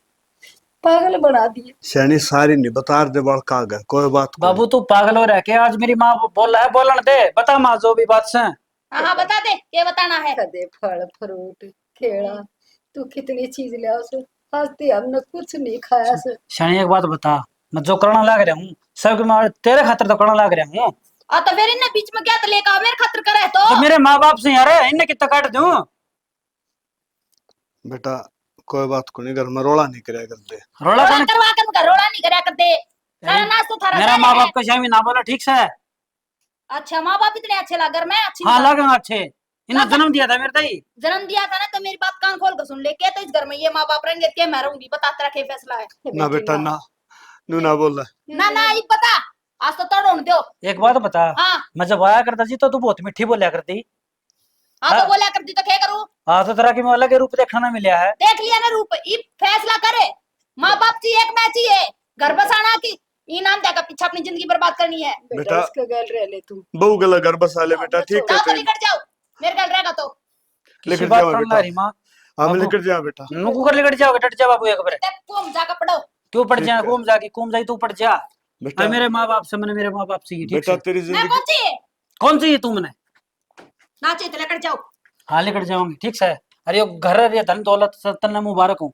पागल बना दिए। सैनी सारी नहीं बता दे बड़ का गए कोई बात को बाबू तू पागल हो रहा है क्या आज मेरी माँ बोल रहा है बोलन दे बता माँ जो भी बात से हाँ बता दे क्या बताना है कदे फल फ्रूट खेड़ा तू कितनी चीज ले से आज ते हमने कुछ नहीं खाया से। शनि एक बात बता मैं जो करना लग रहा हूँ सब मैं तेरे खातर तो करना लग रहा हूँ तो फिर इन्हें बीच में क्या तो लेकर आओ, मेरे खातिर करे तो तो मेरे माँ बाप से यार इन्हें कितना काट दूं बेटा कोई बात को नहीं घर में रोड़ा नहीं करे करते रोला रोड़ा कौन करवा कर उनका रोड़ा नहीं करया करते सारा नाश तो थारा मेरा सारे माँ है। बाप का शामी ना बोला ठीक से अच्छा माँ बाप इतने अच्छे लग मैं अच्छी हाँ नहीं लगा अच्छे इन्हें जन्म दिया था मेरे ताई जन्म दिया था ना तो मेरी बात कान खोल कर सुन ले के तो इस घर में ये माँ बाप रहेंगे के मैं रहूंगी बता तेरा क्या फैसला है ना बेटा ना नू ना बोल रहा ना ना ये पता आज तो तोड़ होने दो। एक बात बता, हाँ मैं जब आया करता जी तो तू बहुत मीठी बोलिया करती। हाँ तो हाँ। बोला करती तो क्या करूं? हाँ तो तेरा कि मैं अलग रूप देखना ना मिला है। देख लिया ना रूप, ये फैसला करे। माँ बाप चाहिए एक मैं चाहिए, घर बसाना की इनाम देकर पीछे अपनी जिंदगी बर्बाद करनी है। बेटा इसके गल रह ले तू। बहू गला घर बसा ले बेटा, ठीक जाओ कहते तो निकट जाओ, मेरे घर रहेगा तो। किसी लेकर बात जाओ पर बेटा। ला रही माँ। हम बाबू, लेकर जा बेटा। नुकू कर लेकर जाओगे, डट जा बाबू एक बार। तुम जाकर पढ़ो। क्यों पड़ ठीक जा, है। घूम जाके घूम जाई तू पड़ जा। बेटा और मेरे माँ बाप से मैंने मेरे माँ बाप से ठीक बेटा से। तेरी मैं जिंदगी कौन चाहिए? कौन सी है तू मैंने? ना चाहिए तो लेकर जाओ। हाँ लेकर जाऊंगी, ठीक से। अरे यो घर अरे धन दौलत तन्ने मुबारक हूँ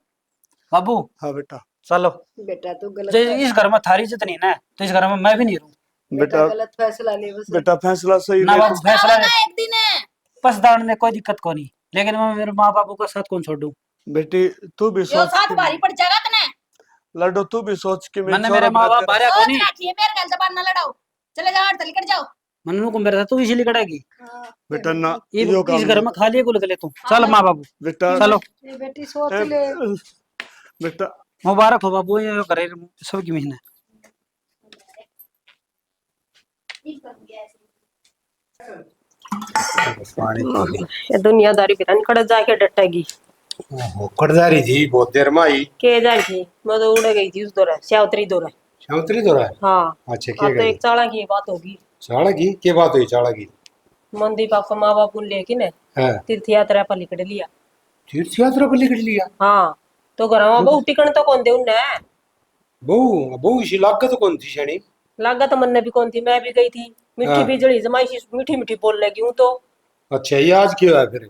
बाबू। हाँ बेटा। चलो, बेटा तू गलत इस घर में थारी इज्जत नहीं ना, तो इस घर में मैं भी नहीं रहूं। बेटा गलत फैसला ले बस। बेटा फैसला सही ना ले। बाबू फैसला पछताओगा एक दिन। पछताने में कोई दिक्कत को नहीं, लेकिन मैं मेरे माँ बापू का साथ कौन छोड़ दूं। बेटी तू भी यो सोच साथ कि भारी पड़ जाएगा तने। लड्डू तू भी सोच कि मैंने मेरे माँ बाप बारे को सोच नहीं। रखिए मेरे घर जबान ना लड़ाओ। चले जाओ और लेकर जाओ। मनु को मेरे साथ तू इसीलिए करेगी। बेटा ना ये यो इस काम घर में खाली है गुल तू। चल माँ बाबू बेटा चलो, ये बेटी सोच ए, ले। बेटा मुबारक हो बाबू, ये करे सबकी मेहनत। पानी पी ली। ये दुनियादारी भी खड़ जाके डटेगी। ओहो, कटदारी थी बहुत देर में आई। के जाए थी, मैं तो उड़ गई थी उस दौरा श्यावतरी दौरा। श्यामतरी तो रहा है। हाँ। अच्छा अब क्या तो गई एक चाला की बात होगी। चाड़ा की क्या बात हुई? चाड़ा की मंदी पापा माँ बाप लेके ने है तीर्थ यात्रा पर निकल लिया। तीर्थ यात्रा पर निकल लिया। हाँ तो घर में बहु टिकन तो कौन दे उन्ने। बहू बहू इसी लागत कौन थी शनी? लागत मन भी कौन थी, मैं भी गई थी। मिट्टी हाँ। बिजली जमाई सी मीठी मीठी बोल लगी हूँ तो। अच्छा ये आज क्यों है फिर?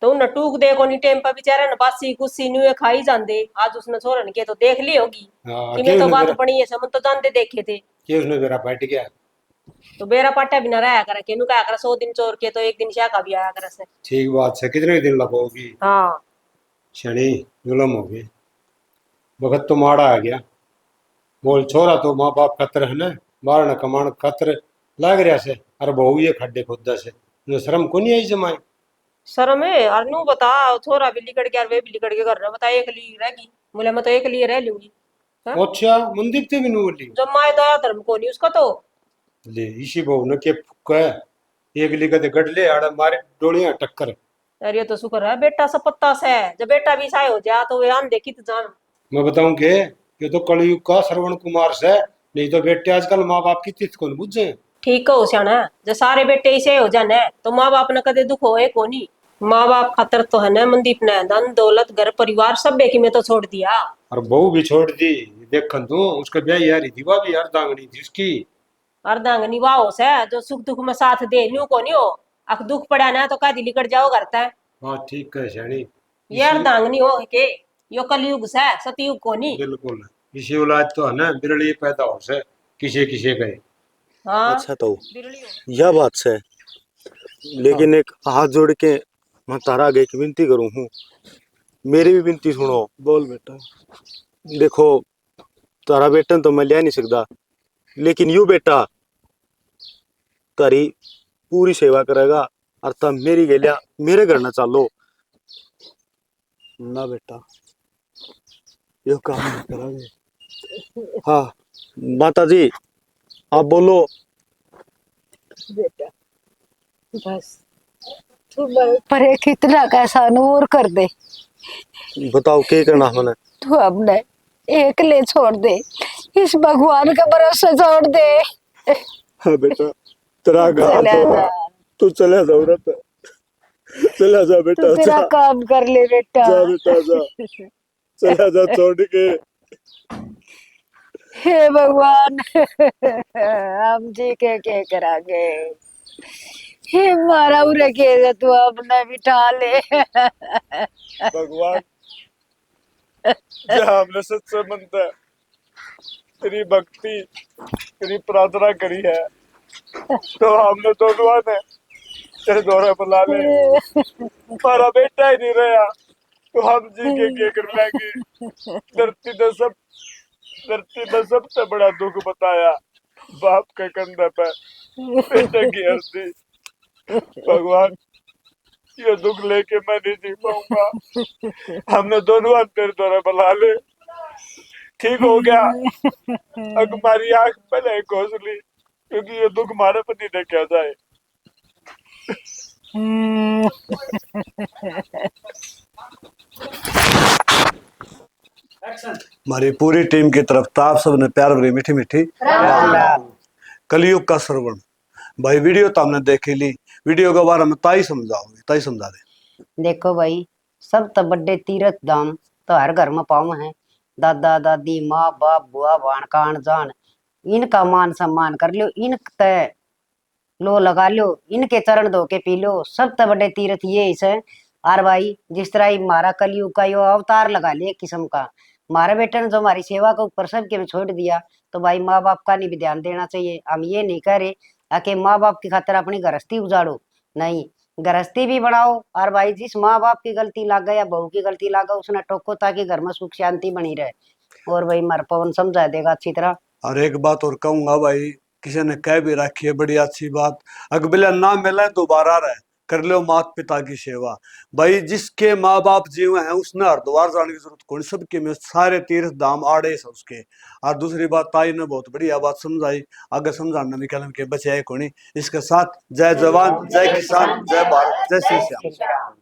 तो उन्हें टूक दे कोनी टेम पर बेचारे ने बासी कुसी न्यू खाई जांदे। आज उसने छोरन के तो देख ली होगी हाँ कि क्या मैं तो उसने बात तेरा बनी है समझ तो जानते देखे थे। क्या उसने तेरा बैठ गया? तो बेरा पाटा भी ना रहा करे के नु क्या करे 100 दिन चोर के तो एक दिन शाका भी आया करे से। ठीक बात है, कितने दिन लगोगी हाँ शनि? जुलम हो गई, वक्त तो माड़ा आ गया। बोल छोरा तो माँ बाप खतर है ना, बार न कमान खतर लाग रहा से। अरे बहू ये खड्डे खुदा से न शर्म को नहीं आई जमाई। शर्म है और नु बता छोरा भी लिकड़ के और वे भी लिकड़ के कर रहा बता एक ली रहेगी। बोले मैं तो एक लिए रह लूंगी। हाँ? अच्छा मंदिर ते भी नहीं बोली जब माए दया धर्म को नहीं उसका तो। ले इसी बहू ने के फुक्का है। एक लिखा ते गडले आड़ा मारे डोलियां टक्कर। अरे ये तो शुक्र है बेटा सब पत्ता से है। जब बेटा भी साय हो जा तो वे आन देखी तो जान। मैं बताऊं के ये तो कलयुग का श्रवण कुमार से। नहीं तो बेटे आजकल माँ बाप की तिथ कौन बुझे। ठीक हो सियाना, जो सारे बेटे इसे हो जाने तो माँ बाप ने कदे दुख होए को नहीं। माँ बाप खातर तो है ना मनदीप ने धन दौलत घर परिवार सब बेकी में तो छोड़ दिया। और बहू भी छोड़ दी। देखन तू उसका ब्याह यारी थी, वह भी अर्धांगनी थी उसकी। अर्धांगनी वाह हो से जो सुख दुख में साथ दे न्यू को नहीं हो। अख दुख पड़ा ना तो कदी लिकड़ जाओ करता है। बात ठीक है शनी। ये अर्धांगनी हो के यो कलयुग से सतयुग को नहीं। बिल्कुल इसी औलाद तो है ना बिरली पैदा हो से किसे किसे गए। हाँ अच्छा तो बिरली हो। यह बात से, लेकिन एक हाथ जोड़ के मैं तारा आगे एक विनती करूं हूँ। मेरी भी विनती सुनो। बोल बेटा। देखो तारा बेटन तो मैं ले नहीं सकता, लेकिन यू बेटा तारी पूरी सेवा करेगा और तब मेरी गेलिया मेरे घर ना चालो। ना बेटा, यो काम नहीं करेंगे। हाँ माता जी आप बोलो। बेटा बस तू मेरे पर एक इतना कैसा नूर कर दे। बताओ क्या करना मैंने? तू अपने एक ले छोड़ दे, इस भगवान का भरोसा छोड़ दे। हाँ बेटा तेरा चले जा, तू चले जा औरत, चला जा तू बेटा तेरा जा। काम कर ले बेटा। जा बेटा जा, चला जा छोड़ के। हे भगवान हम जी के क्या करांगे। हे मारा उरे के तू अपना बिठा ले। भगवान जहाँ हमने सच्चे मन से तेरी भक्ति तेरी प्रार्थना करी है, तो हमने दोनों ने तेरे दौरे बुला ले। हमारा बेटा ही नहीं रहा तो हम जी के कर लेंगे। धरती ने सबसे बड़ा दुख बताया बाप के कंधे पे बेटे की हस्ती। भगवान ये दुख लेके मैं नहीं जी पाऊंगा। हमने दोनों तेरे दौरे बुला ले। ठीक हो गया। अब हमारी आंख पहले घोंसली, क्योंकि ये दुख हमारे पति ने क्या जाए। हमारी पूरी टीम की तरफ तो आप सबने प्यार भरी मीठी मीठी कलयुग का श्रवण। भाई वीडियो तो हमने देख ली, वीडियो के बारे में ताई समझाओगे, ताई समझा दे। देखो भाई, सब तो बड़े तीर्थ धाम तो हर घर में पाँव है। दादा दादी माँ बाप बुआ भाण कान जान, इनका मान सम्मान कर लो, इन तय लो लगा लो, इनके चरण धो के पी लो। सब तो बड़े तीर्थ ये है। और भाई जिस तरह ही मारा कलयुग का यो अवतार लगा लिया एक किस्म का, मारे बेटे ने जो हमारी सेवा को ऊपर सबके में छोड़ दिया, तो भाई माँ बाप का नहीं भी ध्यान देना चाहिए। हम ये नहीं कह रहे कि माँ बाप की खातिर अपनी गृहस्थी उजाड़ो, नहीं, गृहस्थी भी बढ़ाओ। और भाई जिस माँ बाप की गलती लाग गया या बहू की गलती लागा, उसने टोको ताकि घर में सुख शांति बनी रहे। और भाई मार पवन समझा देगा अच्छी तरह। और एक बात और कहूंगा भाई, किसी ने कह भी रखी है बड़ी अच्छी बात, अगबिला ना मिले दोबारा रहे, कर लो माता पिता की सेवा। भाई जिसके माँ बाप जीव हैं उसने हरिद्वार जाने की जरूरत कौन, सबके में सारे तीर्थ धाम आड़े है उसके। और दूसरी बात ताई ने बहुत बढ़िया बात समझाई, आगे समझाने में कलम के बचे है कोनी। इसके साथ जय जवान जय किसान जय भारत जय श्री श्याम।